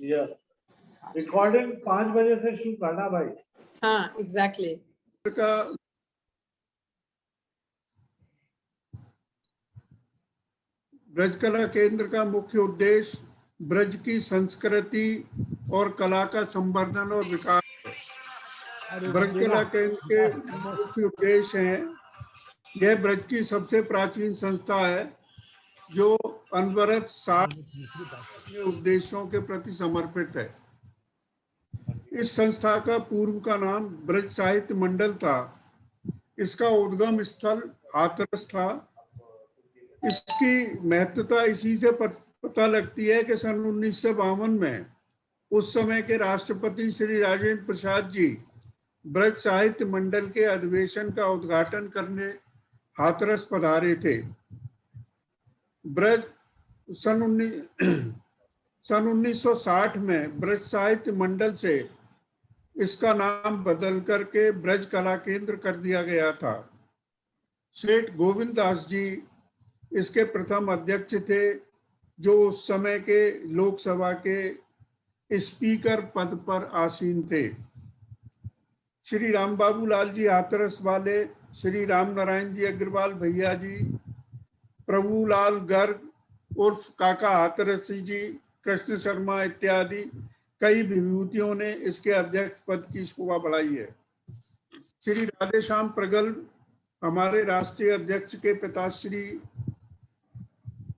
Yes, recording 5 बजे से शुरू करना भाई। हाँ, एग्जैक्टली। का ब्रज कला केंद्र का मुख्य उद्देश्य ब्रज की संस्कृति और कला का संवर्धन और विकास है। ब्रज कला केंद्र के मुख्य उद्देश्य हैं, यह ब्रज की सबसे प्राचीन संस्था है जो अनवरत 60 उद्देश्यों के प्रति समर्पित है। इस संस्था का पूर्व का नाम ब्रज साहित्य मंडल था। इसका उद्गम स्थल हाथरस था। इसकी महत्वता इसी से पता लगती है कि सन 1952 में उस समय के राष्ट्रपति श्री राजेंद्र प्रसाद जी ब्रज साहित्य मंडल के अधिवेशन का उद्घाटन करने हाथरस पधारे थे। ब्रज सन 1960 में ब्रज साहित्य मंडल से इसका नाम बदल करके ब्रज कला केंद्र कर दिया गया था। सेठ गोविंद दास जी इसके प्रथम अध्यक्ष थे, जो उस समय के लोकसभा के स्पीकर पद पर आसीन थे। श्री राम बाबू लाल जी हाथरस वाले, श्री राम नारायण जी अग्रवाल भैया जी, प्रभुलाल गर्ग उर्फ काका हाथरसी जी, कृष्ण शर्मा इत्यादि कई विभूतियों ने इसके अध्यक्ष पद की शोभा बढ़ाई है। श्री राधेश्याम प्रगल्भ हमारे राष्ट्रीय अध्यक्ष के पिताश्री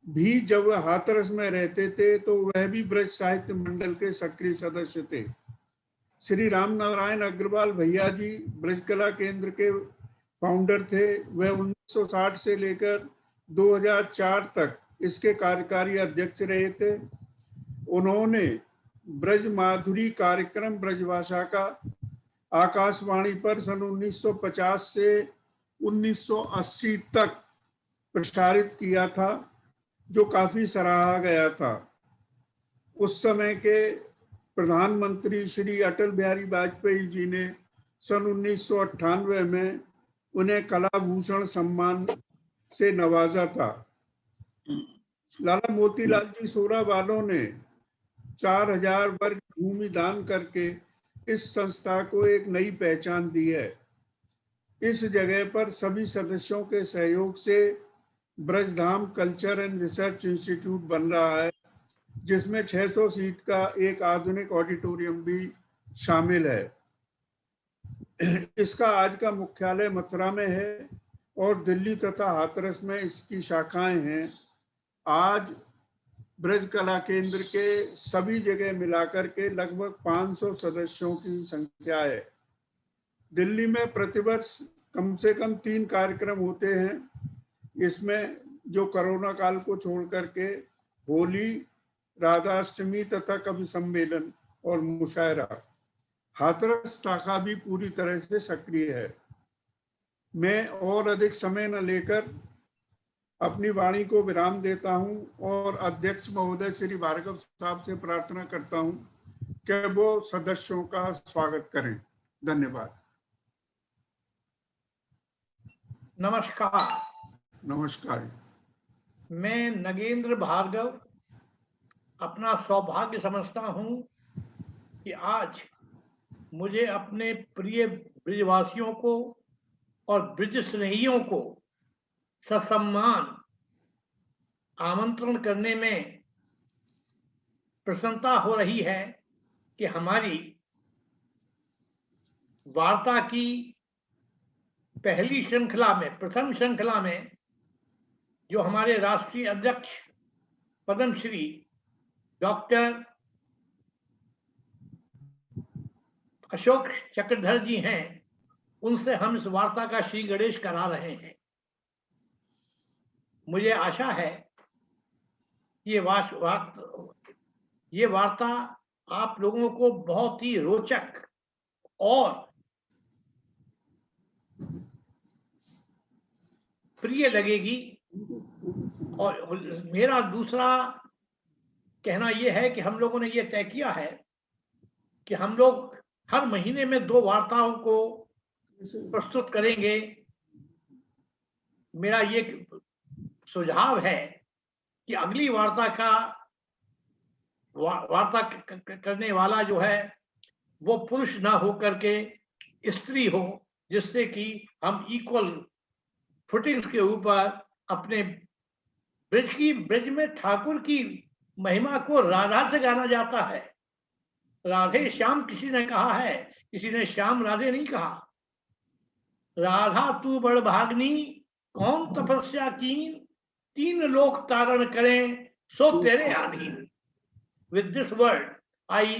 भी जब हाथरस में रहते थे तो वह भी ब्रज साहित्य मंडल के सक्रिय सदस्य थे। श्री राम नारायण अग्रवाल भैया जी ब्रज कला केंद्र के फाउंडर थे। वह 1960 से लेकर 2004 तक इसके कार्यकारी अध्यक्ष रहे थे। उन्होंने ब्रज माधुरी कार्यक्रम ब्रजभाषा का आकाशवाणी पर सन 1950 से 1980 तक प्रसारित किया था, जो काफी सराहा गया था। उस समय के प्रधानमंत्री श्री अटल बिहारी वाजपेयी जी ने सन 1998 में उन्हें कला भूषण सम्मान से नवाजा था। लाला मोतीलाल जी सोरा वालों ने 4000 वर्ग भूमि दान करके इस संस्था को एक नई पहचान दी है। इस जगह पर सभी सदस्यों के सहयोग से Brajdham culture and research institute बन रहा है, जिसमें 600 सीट का एक आधुनिक ऑडिटोरियम भी शामिल है। इसका आज का मुख्यालय मथुरा में है और दिल्ली तथा हाथरस में इसकी शाखाएं हैं। आज ब्रज कला केंद्र के सभी जगह मिलाकर के लगभग 500 सदस्यों की संख्या है। दिल्ली में प्रतिवर्ष कम से कम 3 कार्यक्रम होते हैं। इसमें जो कोरोना काल को छोड़ करके होली, राधाष्टमी तथा कवि सम्मेलन और मुशायरा। हाथरस शाखा भी पूरी तरह से सक्रिय है। मैं और अधिक समय न लेकर अपनी वाणी को विराम देता हूं और अध्यक्ष महोदय श्री भार्गव साहब से प्रार्थना करता हूं कि वो सदस्यों का स्वागत करें। धन्यवाद। नमस्कार। नमस्कार। मैं नगेंद्र भार्गव अपना सौभाग्य समझता हूं कि आज मुझे अपने प्रिय ब्रिजवासियों को और ब्रिज स्नेहियों को ससम्मान आमंत्रण करने में प्रसन्नता हो रही है कि हमारी वार्ता की पहली श्रृंखला में, प्रथम श्रृंखला में, जो हमारे राष्ट्रीय अध्यक्ष पद्मश्री डॉक्टर अशोक चक्रधर जी हैं, उनसे हम इस वार्ता का श्री गणेश करा रहे हैं। मुझे आशा है ये वार्ता आप लोगों को बहुत ही रोचक और प्रिय लगेगी। और मेरा दूसरा कहना यह है कि हम लोगों ने यह तय किया है कि हम लोग हर महीने में 2 वार्ताओं को प्रस्तुत करेंगे। मेरा ये सुझाव है कि अगली वार्ता का वार्ता करने वाला जो है वो पुरुष ना हो करके स्त्री हो, जिससे कि हम इक्वल फुटिंग्स के ऊपर अपने ब्रज में ठाकुर की महिमा को राधा से गाना जाता है। राधे श्याम किसी ने कहा है, किसी ने श्याम राधे नहीं कहा। राधा तू बड़ भागनी कौन तपस्या की, तीन लोक तारण करें सो तेरे अधीन। विद दिस वर्ड आई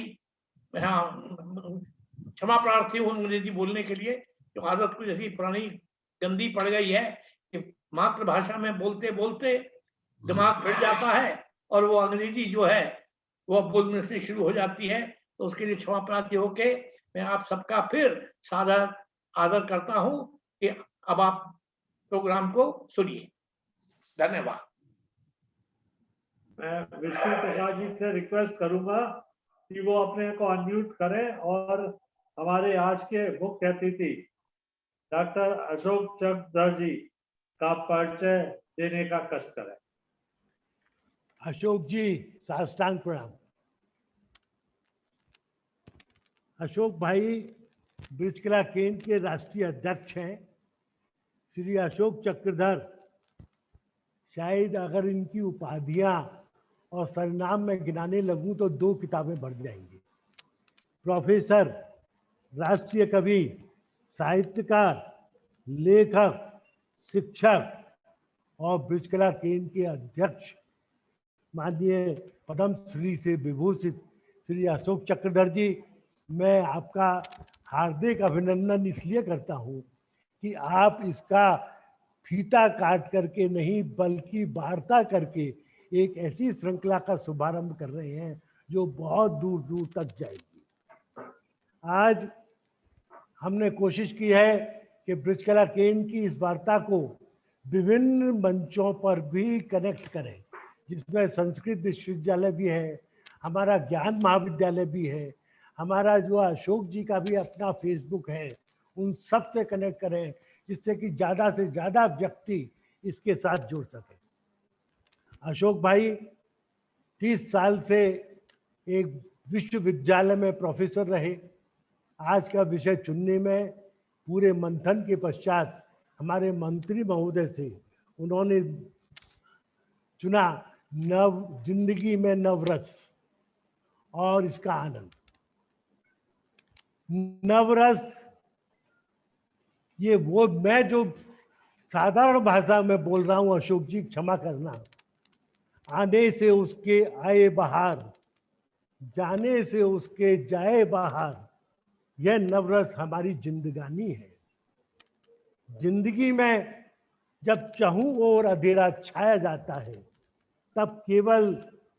क्षमा प्रार्थी हूं अंग्रेजी बोलने के लिए, जो आदत को जैसी पुरानी गंदी पड़ गई है कि मातृभाषा में बोलते बोलते दिमाग फिट जाता है और वो अंग्रेजी जो है वो बोलने से शुरू हो जाती है। तो उसके लिए क्षमा प्रार्थी होके मैं आप सबका फिर सादर आदर करता हूं कि अब आप प्रोग्राम को सुनिए। धन्यवाद। मैं विष्णु प्रसाद जी से रिक्वेस्ट करूंगा कि वो अपने को अनम्यूट करें और हमारे आज के मुख्य अतिथि डॉक्टर अशोक चक्रधर जी का परिचय देने का कष्ट करें। अशोक जी साष्टांग प्रणाम। अशोक भाई ब्रिजकला केंद्र के राष्ट्रीय अध्यक्ष हैं। श्री अशोक चक्रधर, शायद अगर इनकी उपाधियां और सरनाम में गिनाने लगूं तो 2 किताबें बढ़ जाएंगी। प्रोफेसर, राष्ट्रीय कवि, साहित्यकार, लेखक, शिक्षक और ब्रिजकला केंद्र के अध्यक्ष माननीय पद्म श्री से विभूषित श्री अशोक चक्रधर जी, मैं आपका हार्दिक अभिनंदन इसलिए करता हूं कि आप इसका फीता काट करके नहीं बल्कि वार्ता करके एक ऐसी श्रृंखला का शुभारंभ कर रहे हैं जो बहुत दूर दूर तक जाएगी। आज हमने कोशिश की है कि ब्रिजकला केंद्र की इस वार्ता को विभिन्न मंचों पर भी कनेक्ट करें, जिसमें संस्कृत विश्वविद्यालय भी है, हमारा ज्ञान महाविद्यालय भी है, हमारा जो अशोक जी का भी अपना फेसबुक है, उन सब से कनेक्ट करें जिससे कि ज़्यादा से ज़्यादा व्यक्ति इसके साथ जुड़ सके। अशोक भाई 30 साल से एक विश्वविद्यालय में प्रोफेसर रहे। आज का विषय चुनने में पूरे मंथन के पश्चात हमारे मंत्री महोदय से उन्होंने चुना जिंदगी में नवरस और इसका आनंद। नवरस, ये वो मैं जो साधारण भाषा में बोल रहा हूं, अशोक जी क्षमा करना, आने से उसके आए बाहर, जाने से उसके जाए बाहर, यह नवरस हमारी जिंदगानी है। जिंदगी में जब चहु और अंधेरा छाया जाता है तब केवल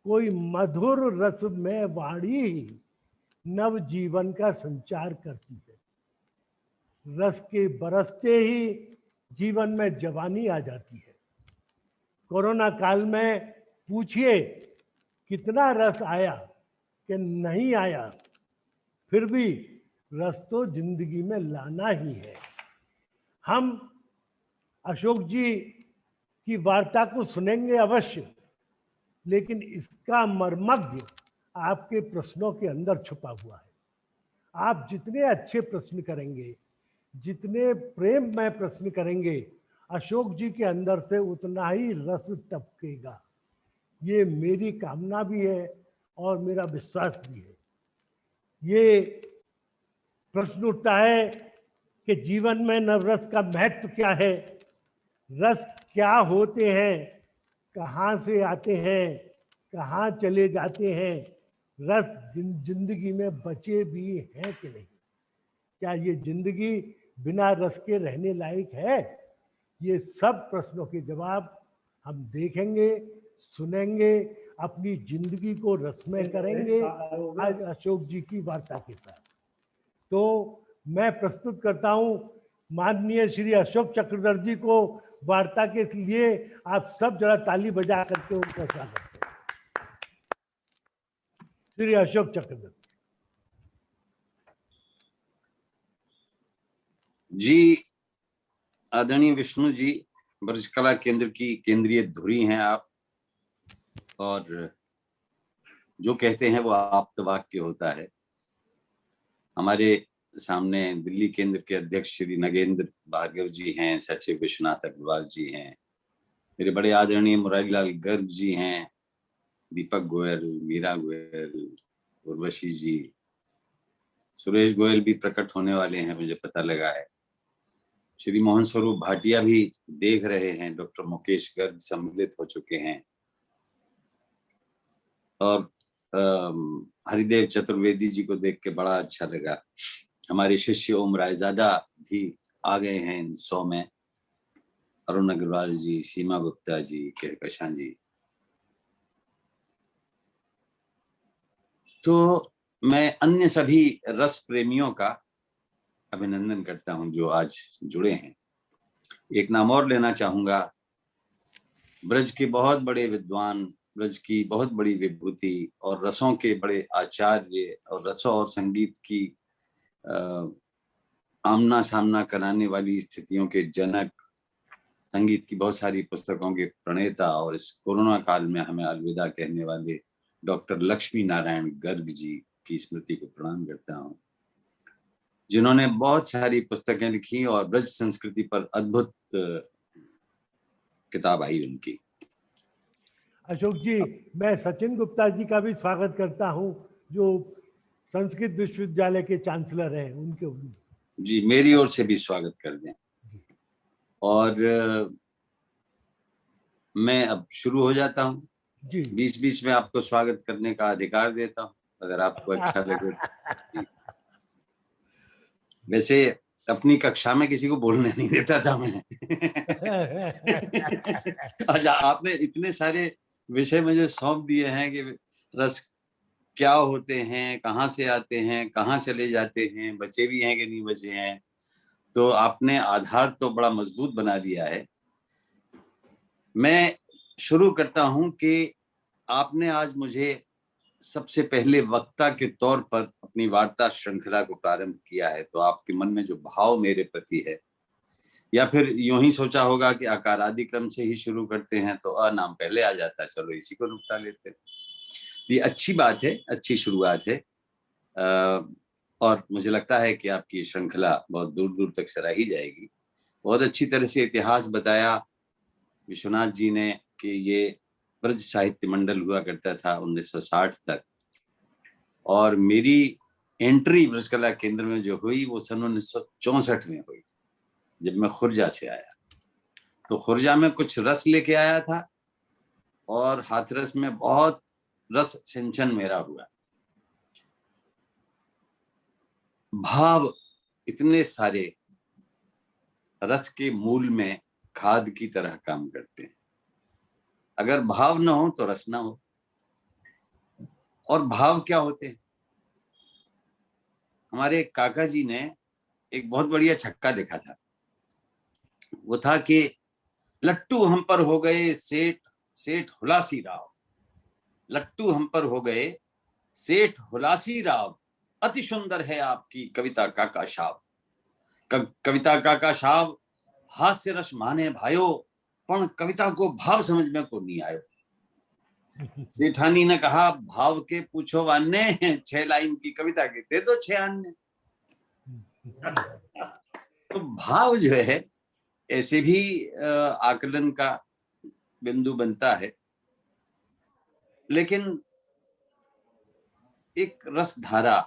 कोई मधुर रस में वाणी ही नव जीवन का संचार करती है। रस के बरसते ही जीवन में जवानी आ जाती है। कोरोना काल में पूछिए कितना रस आया कि नहीं आया, फिर भी रस तो जिंदगी में लाना ही है। हम अशोक जी की वार्ता को सुनेंगे अवश्य, लेकिन इसका मर्मज्ञ आपके प्रश्नों के अंदर छुपा हुआ है। आप जितने अच्छे प्रश्न करेंगे, जितने प्रेम में प्रश्न करेंगे, अशोक जी के अंदर से उतना ही रस टपकेगा। ये मेरी कामना भी है और मेरा विश्वास भी है। ये प्रश्न उठता है कि जीवन में नवरस का महत्व क्या है, रस क्या होते हैं, कहाँ से आते हैं, कहाँ चले जाते हैं, रस जिंदगी में बचे भी हैं कि नहीं, क्या ये जिंदगी बिना रस के रहने लायक है? ये सब प्रश्नों के जवाब हम देखेंगे, सुनेंगे, अपनी जिंदगी को रसमय करेंगे आज अशोक जी की वार्ता के साथ। तो मैं प्रस्तुत करता हूं माननीय श्री अशोक चक्रधर जी को वार्ता के लिए। आप सब जरा ताली बजा करके उनका स्वागत करें। श्री अशोक चक्रधर जी। आदरणीय विष्णु जी, ब्रजकला केंद्र की केंद्रीय धुरी हैं आप, और जो कहते हैं वो आप्त वाक्य होता है। हमारे सामने दिल्ली केंद्र के अध्यक्ष श्री नगेंद्र भार्गव जी हैं, सचिव विश्वनाथ अग्रवाल जी हैं, मेरे बड़े आदरणीय मुरारीलाल गर्ग जी हैं, दीपक गोयल, मीरा गोयल, उर्वशी जी, सुरेश गोयल भी प्रकट होने वाले हैं मुझे पता लगा है, श्री मोहन स्वरूप भाटिया भी देख रहे हैं, डॉक्टर मुकेश गर्ग सम्मिलित हो चुके हैं, और हरिदेव चतुर्वेदी जी को देख के बड़ा अच्छा लगा। हमारे शिष्य ओम रायजादा भी आ गए हैं इन 100 में, अरुण अग्रवाल जी, सीमा गुप्ता जी, कहकशां जी। तो मैं अन्य सभी रस प्रेमियों का अभिनंदन करता हूं जो आज जुड़े हैं। एक नाम और लेना चाहूंगा, ब्रज के बहुत बड़े विद्वान, ब्रज की बहुत बड़ी विभूति और रसों के बड़े आचार्य और रसों और संगीत की आमना सामना कराने वाली स्थितियों के जनक, संगीत की बहुत सारी पुस्तकों के प्रणेता और इस कोरोना काल में हमें अलविदा कहने वाले डॉक्टर लक्ष्मी नारायण गर्ग जी की स्मृति को प्रणाम करता हूं, जिन्होंने बहुत सारी पुस्तकें लिखी और ब्रज संस्कृति पर अद्भुत किताब आई उनकी। अशोक जी, मैं सचिन गुप्ता जी का भी स्वागत करता हूं, जो संस्कृत विश्वविद्यालय के चांसलर हैं, उनके जी मेरी ओर से भी स्वागत कर दें। और मैं अब शुरू हो जाता हूं जी। बीच बीच में आपको स्वागत करने का अधिकार देता हूं अगर आपको अच्छा लगे तो। वैसे अपनी कक्षा में किसी को बोलने नहीं देता था मैं। अच्छा, आपने इतने सारे विषय मुझे सौंप दिए हैं कि रस क्या होते हैं, कहाँ से आते हैं, कहाँ चले जाते हैं, बचे भी हैं कि नहीं बचे हैं, तो आपने आधार तो बड़ा मजबूत बना दिया है। मैं शुरू करता हूं कि आपने आज मुझे सबसे पहले वक्ता के तौर पर अपनी वार्ता श्रृंखला को प्रारंभ किया है, तो आपके मन में जो भाव मेरे प्रति है, या फिर यूं ही सोचा होगा कि आकारादि क्रम से ही शुरू करते हैं तो अ नाम पहले आ जाता है, चलो इसी को निपटा लेते हैं। ये अच्छी बात है, अच्छी शुरुआत है, और मुझे लगता है कि आपकी श्रृंखला बहुत दूर दूर तक सराही जाएगी। बहुत अच्छी तरह से इतिहास बताया विश्वनाथ जी ने कि ये ब्रज साहित्य मंडल हुआ करता था 1960 तक, और मेरी एंट्री ब्रज कला केंद्र में जो हुई वो सन 1964 में हुई, जब मैं खुर्जा से आया। तो खुर्जा में कुछ रस लेके आया था और हाथरस में बहुत रस सिंचन मेरा हुआ। भाव इतने सारे रस के मूल में खाद की तरह काम करते हैं। अगर भाव न हो तो रस ना हो। और भाव क्या होते हैं? हमारे काका जी ने एक बहुत बढ़िया छक्का लिखा था, वो था कि लट्टू हम पर हो गए सेठ सेठ हुलासी राव, लट्टू हम पर हो गए सेठ हुलासी राव, अति सुंदर है आपकी कविता काका साहब। कविता काका साहब हास्य रस माने भाइयों, पण कविता को भाव समझ में को नहीं आयो। सेठानी ने कहा भाव के पूछो वाने, 6 लाइन की कविता के दे दो 6 अन्य। तो भाव जो है ऐसे भी आकलन का बिंदु बनता है, लेकिन एक रस धारा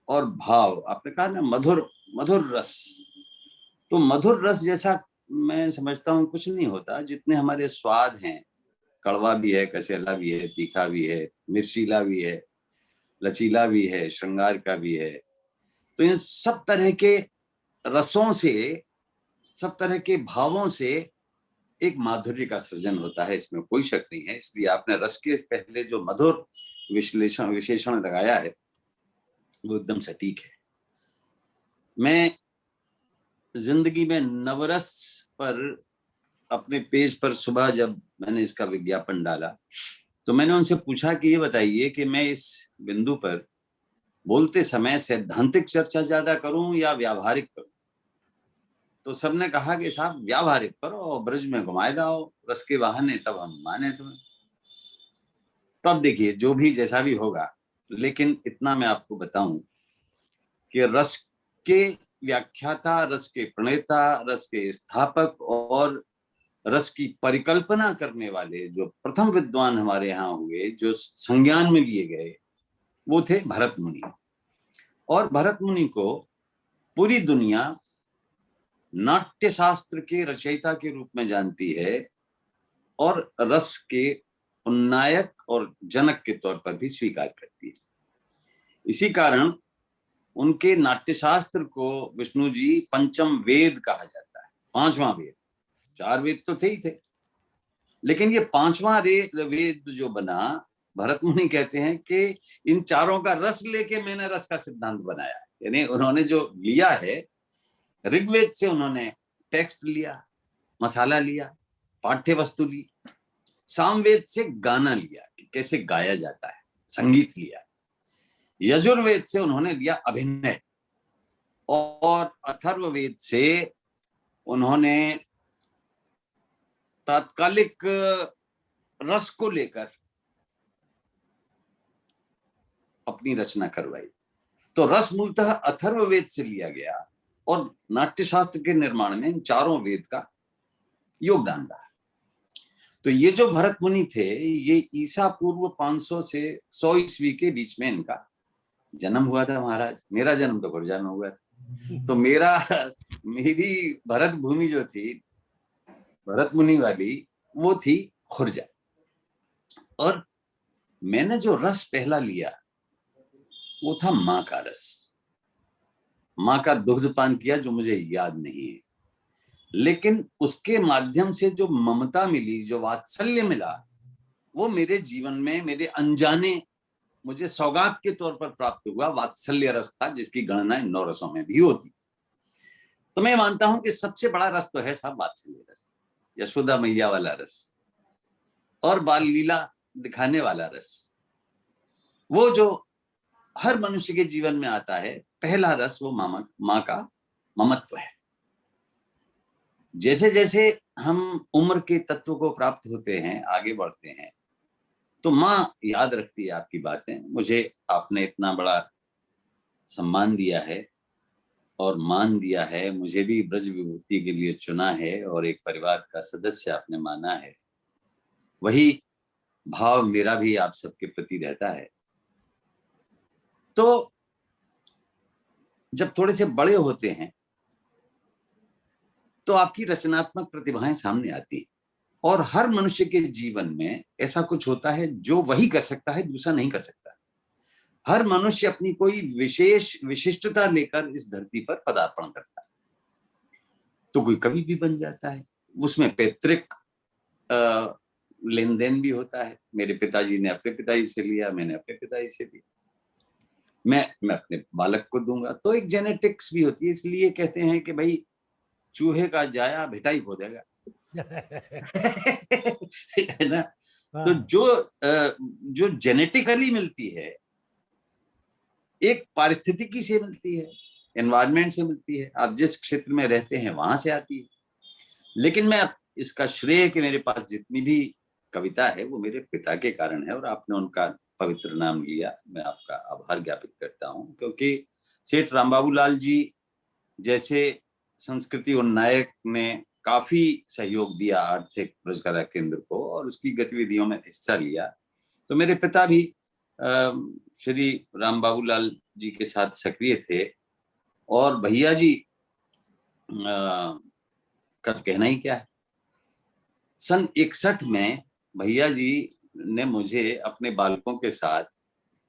और भाव, आपने कहा ना मधुर मधुर रस, तो मधुर रस जैसा मैं समझता हूं कुछ नहीं होता। जितने हमारे स्वाद हैं, कड़वा भी है, कसेला भी है, तीखा भी है, मिर्चीला भी है, लचीला भी है, श्रृंगार का भी है, तो इन सब तरह के रसों से, सब तरह के भावों से एक माधुर्य का सृजन होता है, इसमें कोई शक नहीं है। इसलिए आपने रस के पहले जो मधुर विशेषण लगाया है वो एकदम सटीक है। मैं जिंदगी में नवरस पर अपने पेज पर सुबह जब मैंने इसका विज्ञापन डाला तो मैंने उनसे पूछा कि ये बताइए कि मैं इस बिंदु पर बोलते समय सैद्धांतिक चर्चा ज्यादा करूं या व्यावहारिक करूं? तो सबने कहा कि साहब व्यावहारिक करो और ब्रज में घुमाए लाओ रस के बहाने, तब हम माने तुम्हें। तब देखिए जो भी जैसा भी होगा, लेकिन इतना मैं आपको बताऊं कि रस के व्याख्याता, रस के प्रणेता, रस के स्थापक और रस की परिकल्पना करने वाले जो प्रथम विद्वान हमारे यहाँ हुए, जो संज्ञान में लिए गए, वो थे भरत मुनि। और भरत मुनि को पूरी दुनिया नाट्य शास्त्र के रचयिता के रूप में जानती है और रस के उन्नायक और जनक के तौर पर भी स्वीकार करती है। इसी कारण उनके नाट्यशास्त्र को विष्णु जी पंचम वेद कहा जाता है, पांचवां वेद। 4 वेद तो थे ही थे, लेकिन ये पांचवां वेद जो बना, भरत मुनि कहते हैं कि इन चारों का रस लेके मैंने रस का सिद्धांत बनाया। यानी उन्होंने जो लिया है, ऋग्वेद से उन्होंने टेक्स्ट लिया, मसाला लिया, पाठ्य वस्तु ली, सामवेद से गाना लिया कि कैसे गाया जाता है, संगीत लिया, यजुर्वेद से उन्होंने लिया अभिनय, और अथर्ववेद से उन्होंने तात्कालिक रस को लेकर अपनी रचना करवाई। तो रस मूलतः अथर्ववेद से लिया गया और नाट्यशास्त्र के निर्माण में इन चारों वेद का योगदान रहा। तो ये जो भरत मुनि थे, ये ईसा पूर्व 500 से 100 ईस्वी के बीच में इनका जन्म हुआ था महाराज। मेरा जन्म तो खुर्जा में हुआ था। तो मेरी भरत भूमि जो थी भरत मुनि वाली, वो थी खुर्जा। और मैंने जो रस पहला लिया वो था माँ का रस। माँ का दुग्ध पान किया, जो मुझे याद नहीं है, लेकिन उसके माध्यम से जो ममता मिली, जो वात्सल्य मिला, वो मेरे जीवन में, मेरे अनजाने मुझे सौगात के तौर पर प्राप्त हुआ वात्सल्य रस था, जिसकी गणना 9 रसों में भी होती। तो मैं मानता हूं कि सबसे बड़ा रस तो है साहब वात्सल्य रस, यशोदा मैया वाला रस और बाल लीला दिखाने वाला रस। वो जो हर मनुष्य के जीवन में आता है, पहला रस वो माँ का ममत्व है। जैसे जैसे हम उम्र के तत्व को प्राप्त होते हैं, आगे बढ़ते हैं, तो माँ याद रखती है आपकी बातें। मुझे आपने इतना बड़ा सम्मान दिया है और मान दिया है, मुझे भी ब्रज विभूति के लिए चुना है और एक परिवार का सदस्य आपने माना है। वही भाव मेरा भी आप सबके प्रति रहता है। तो जब थोड़े से बड़े होते हैं तो आपकी रचनात्मक प्रतिभाएं सामने आती है, और हर मनुष्य के जीवन में ऐसा कुछ होता है जो वही कर सकता है, दूसरा नहीं कर सकता। हर मनुष्य अपनी कोई विशेष विशिष्टता लेकर इस धरती पर पदार्पण करता है। तो कोई कवि भी बन जाता है, उसमें पैतृक लेन देन भी होता है। मेरे पिताजी ने अपने पिताजी से लिया, मैंने अपने पिताजी से लिया, मैं अपने बालक को दूंगा। तो एक जेनेटिक्स भी होती है। इसलिए कहते हैं कि भाई चूहे का जाया भिटाई खो देगा। है ना? तो जो जेनेटिकली मिलती है, एक पारिस्थितिकी से मिलती है, एनवायरनमेंट से मिलती है, आप जिस क्षेत्र में रहते हैं वहां से आती है। लेकिन मैं इसका श्रेय कि मेरे पास जितनी भी कविता है वो मेरे पिता के कारण है, और आपने उनका पवित्र नाम लिया, मैं आपका आभार ज्ञापित करता हूं। क्योंकि सेठ रामबाबू लाल जी जैसे संस्कृति उन्नायक ने काफी सहयोग दिया आर्थिक ब्रजकला केंद्र को, और उसकी गतिविधियों में हिस्सा लिया। तो मेरे पिता भी श्री रामबाबू लाल जी के साथ सक्रिय थे, और भैया जी का कहना ही क्या है। सन 61 में भैया जी ने मुझे अपने बालकों के साथ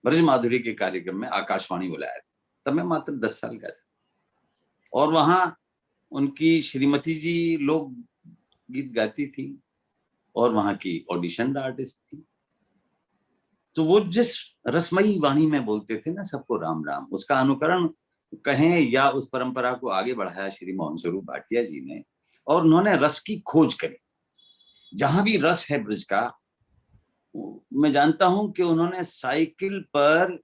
ब्रज माधुरी के कार्यक्रम में आकाशवाणी बुलाया था। तब मैं मात्र 10 साल का था, और वहां उनकी श्रीमती जी लोग गीत गाती थी और वहां की ऑडिशन आर्टिस्ट थी। तो वो जिस रसमयी वाणी में बोलते थे ना सबको राम राम, उसका अनुकरण कहें या उस परंपरा को आगे बढ़ाया श्री मोहन स्वरूप भाटिया जी ने, और उन्होंने रस की खोज करी। जहां भी रस है ब्रज का, मैं जानता हूं कि उन्होंने साइकिल पर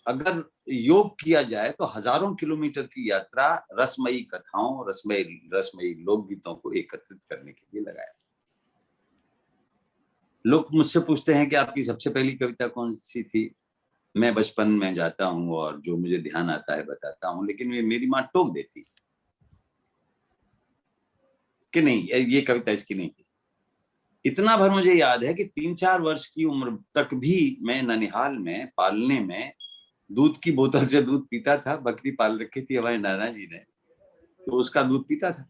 अगर योग किया जाए तो हजारों किलोमीटर की यात्रा रसमयी कथाओं, रसमयी लोकगीतों को एकत्रित करने के लिए लगाया। लोग मुझसे पूछते हैं कि आपकी सबसे पहली कविता कौन सी थी। मैं बचपन में जाता हूँ और जो मुझे ध्यान आता है बताता हूँ, लेकिन मेरी माँ टोक देती कि नहीं, ये कविता इसकी नहीं थी। इतना भर मुझे याद है कि 3-4 वर्ष की उम्र तक भी मैं ननिहाल में पालने में दूध की बोतल से दूध पीता था। बकरी पाल रखी थी हमारे नाना जी ने, तो उसका दूध पीता था।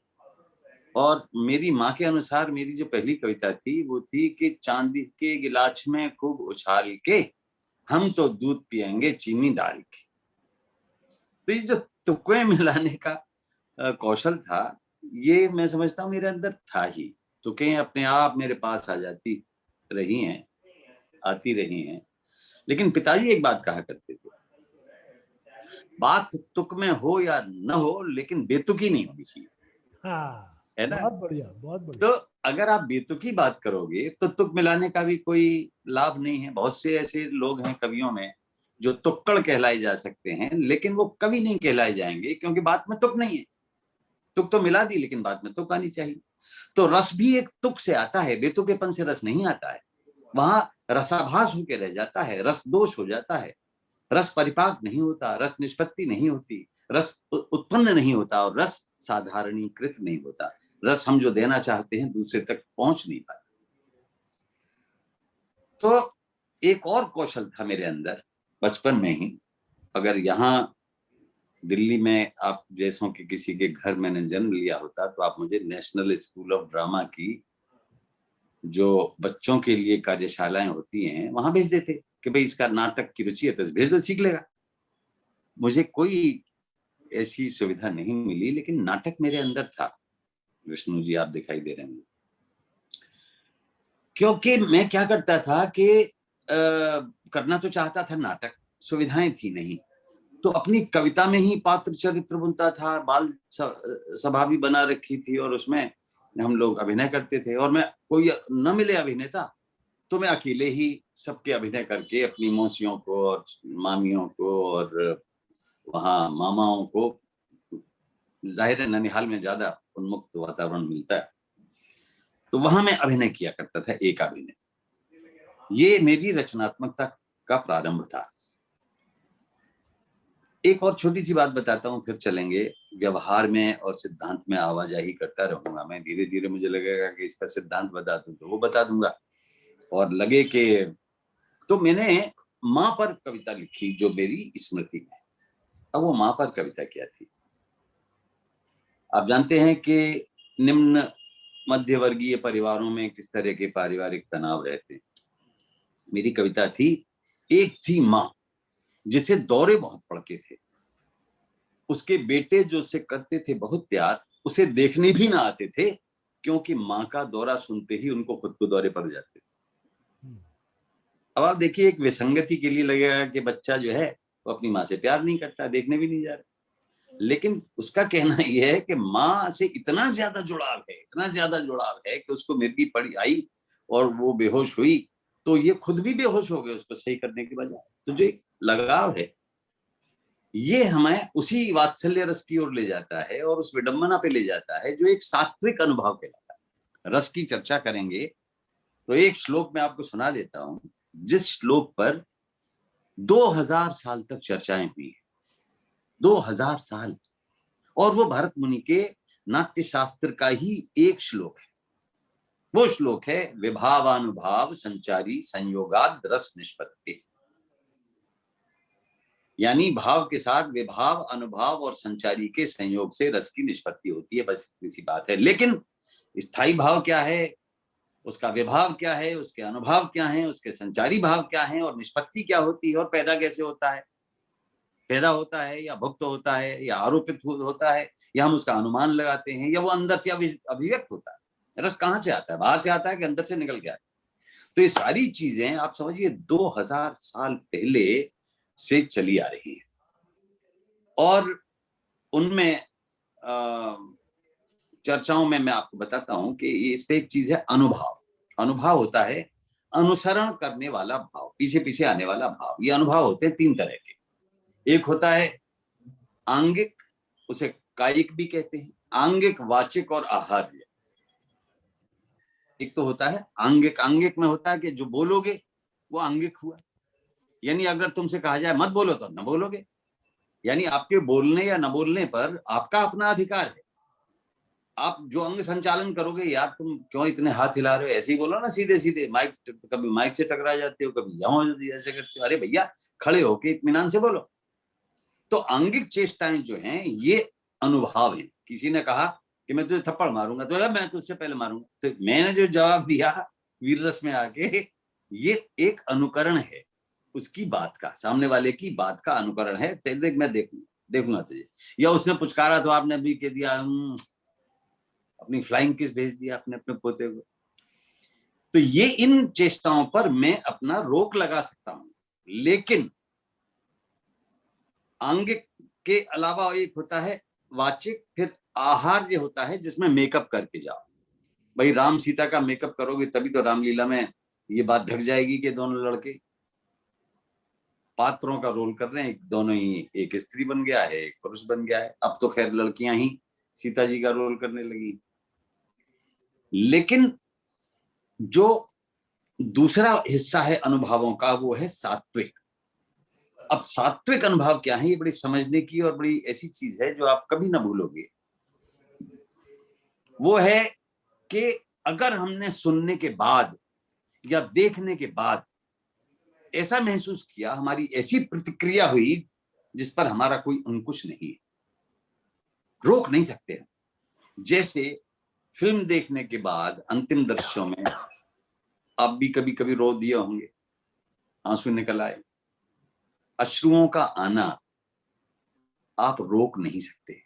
और मेरी माँ के अनुसार मेरी जो पहली कविता थी वो थी कि चांदी के गिलास में खूब उछाल के हम तो दूध पिएंगे चीनी डाल के। तो ये जो तुक्के मिलाने का कौशल था, ये मैं समझता हूँ मेरे अंदर था ही। तुक्के अपने आप मेरे पास आ जाती रही हैं, आती रही हैं। लेकिन पिताजी एक बात कहा करते थे, बात तुक में हो या न हो लेकिन बेतुकी नहीं होनी चाहिए। हाँ, है ना? बहुत बढ़िया, बहुत बढ़िया। तो अगर आप बेतुकी बात करोगे तो तुक मिलाने का भी कोई लाभ नहीं है। बहुत से ऐसे लोग हैं कवियों में जो तुक्कड़ कहलाए जा सकते हैं, लेकिन वो कवि नहीं कहलाए जाएंगे क्योंकि बात में तुक नहीं है। तुक तो मिला दी लेकिन बात में तुक आनी चाहिए। तो रस भी एक तुक से आता है, बेतुकेपन से रस नहीं आता है। वहां रसाभास होकर रह जाता है, रस दोष हो जाता है, रस परिपाक नहीं होता, रस निष्पत्ति नहीं होती, रस उत्पन्न नहीं होता और रस साधारणीकृत नहीं होता। रस हम जो देना चाहते हैं दूसरे तक पहुंच नहीं पाते। तो एक और कौशल था मेरे अंदर बचपन में ही। अगर यहाँ दिल्ली में आप जैसों के किसी के घर मैंने जन्म लिया होता तो आप मुझे नेशनल स्कूल ऑफ ड्रामा की जो बच्चों के लिए कार्यशालाएं होती हैं वहां भेज देते कि भाई इसका नाटक की रुचि है तो भेज दो, सीख लेगा। मुझे कोई ऐसी सुविधा नहीं मिली, लेकिन नाटक मेरे अंदर था। विष्णु जी आप दिखाई दे रहे हैं, क्योंकि मैं क्या करता था कि करना तो चाहता था नाटक, सुविधाएं थी नहीं, तो अपनी कविता में ही पात्र चरित्र बुनता था। बाल सभा भी बना रखी थी और उसमें हम लोग अभिनय करते थे। और मैं कोई न मिले अभिनेता तो मैं अकेले ही सबके अभिनय करके अपनी मौसियों को और मामियों को और वहाँ मामाओं को, जाहिर है ननिहाल में ज्यादा उन्मुक्त वातावरण मिलता है, तो वहां मैं अभिनय किया करता था। एक अभिनय, ये मेरी रचनात्मकता का प्रारंभ था। एक और छोटी सी बात बताता हूँ, फिर चलेंगे। व्यवहार में और सिद्धांत में आवाजाही करता रहूंगा मैं। धीरे धीरे मुझे लगेगा कि इसका सिद्धांत बता दूं तो वो बता दूंगा, और लगे कि तो मैंने माँ पर कविता लिखी जो मेरी स्मृति में। अब वो माँ पर कविता क्या थी? आप जानते हैं कि निम्न मध्यवर्गीय परिवारों में किस तरह के पारिवारिक तनाव रहते हैं। मेरी कविता थी, एक थी माँ जिसे दौरे बहुत पड़ते थे, उसके बेटे जो उससे करते थे बहुत प्यार, उसे देखने भी ना आते थे क्योंकि माँ का दौरा सुनते ही उनको खुद को दौरे पड़ जाते थे। अब आप देखिए, एक विसंगति के लिए लगेगा कि बच्चा जो है वो अपनी माँ से प्यार नहीं करता, देखने भी नहीं जा रहा, लेकिन उसका कहना यह है कि माँ से इतना ज्यादा जुड़ाव है, इतना ज्यादा जुड़ाव है कि उसको मिर्गी पड़ी आई और वो बेहोश हुई तो ये खुद भी बेहोश हो गए उसको सही करने के बजाय। तो जो एक लगाव है ये हमें उसी वात्सल्य रस की ओर ले जाता है और उस विडंबना पे ले जाता है जो एक सात्विक अनुभव कहलाता है। रस की चर्चा करेंगे तो एक श्लोक मैं आपको सुना देता हूं, जिस श्लोक पर 2000 साल तक चर्चाएं हुई है। 2000 साल, और वो भरत मुनि के नाट्य शास्त्र का ही एक श्लोक है। वो श्लोक है, विभावानुभाव संचारी संयोगाद रस निष्पत्ति। यानी भाव के साथ विभाव, अनुभाव और संचारी के संयोग से रस की निष्पत्ति होती है। बस इतनी सी बात है। लेकिन स्थायी भाव क्या है, उसका विभाव क्या है, उसके अनुभाव क्या है, उसके संचारी भाव क्या है, और निष्पत्ति क्या होती है, और पैदा कैसे होता है, पैदा होता है या भुक्त होता है या आरोपित होता है या हम उसका अनुमान लगाते हैं या वो अंदर से अभिव्यक्त होता है। रस कहाँ से आता है, बाहर से आता है कि अंदर से निकल के आता है? तो ये सारी चीजें आप समझिए 2000 साल पहले से चली आ रही है। और उनमें चर्चाओं में मैं आपको बताता हूं कि इस पे एक चीज है अनुभव। अनुभव होता है अनुसरण करने वाला भाव, पीछे पीछे आने वाला भाव। ये अनुभव होते हैं 3 तरह के। एक होता है आंगिक, उसे कायिक भी कहते हैं, आंगिक, वाचिक और आहार्य। एक तो होता है आंगिक। आंगिक में होता है कि जो बोलोगे वो आंगिक हुआ, यानी अगर तुमसे कहा जाए मत बोलो तो न बोलोगे, यानी आपके बोलने या न बोलने पर आपका अपना अधिकार है। आप जो अंग संचालन करोगे, यार तुम क्यों इतने हाथ हिला रहे हो, ऐसे ही बोलो ना सीधे सीधे। माइक, कभी माइक से टकरा जाते हो, कभी यहाँ ऐसे करते हो। अरे भैया खड़े होके इत्मीनान से बोलो। तो आंगिक चेष्टाएं जो हैं ये अनुभव है। किसी ने कहा कि मैं तुझे थप्पड़ मारूंगा, तो मैं तुझसे पहले मारूंगा, तो मैंने जो जवाब दिया वीर रस में आके, ये एक अनुकरण है उसकी बात का, सामने वाले की बात का अनुकरण है। देख मैं देखूंगा तुझे, या उसने पुचकारा तो आपने भी कह दिया, अपनी फ्लाइंग किस भेज दिया अपने अपने पोते को। तो ये इन चेष्टाओं पर मैं अपना रोक लगा सकता हूं। लेकिन आंगिक के अलावा एक होता है वाचिक, फिर आहार्य होता है जिसमें मेकअप करके जाओ। भाई राम सीता का मेकअप करोगे तभी तो रामलीला में ये बात ढक जाएगी कि दोनों लड़के पात्रों का रोल कर रहे हैं, दोनों ही, एक स्त्री बन गया है एक पुरुष बन गया है। अब तो खैर लड़कियां ही सीता जी का रोल करने लगी। लेकिन जो दूसरा हिस्सा है अनुभवों का वो है सात्विक। अब सात्विक अनुभव क्या है, ये बड़ी समझने की और बड़ी ऐसी चीज है जो आप कभी ना भूलोगे। वो है कि अगर हमने सुनने के बाद या देखने के बाद ऐसा महसूस किया, हमारी ऐसी प्रतिक्रिया हुई जिस पर हमारा कोई अंकुश नहीं है, रोक नहीं सकते हैं। जैसे फिल्म देखने के बाद अंतिम दृश्यों में आप भी कभी कभी रो दिए होंगे, आंसू निकल आए। अश्रुओं का आना आप रोक नहीं सकते,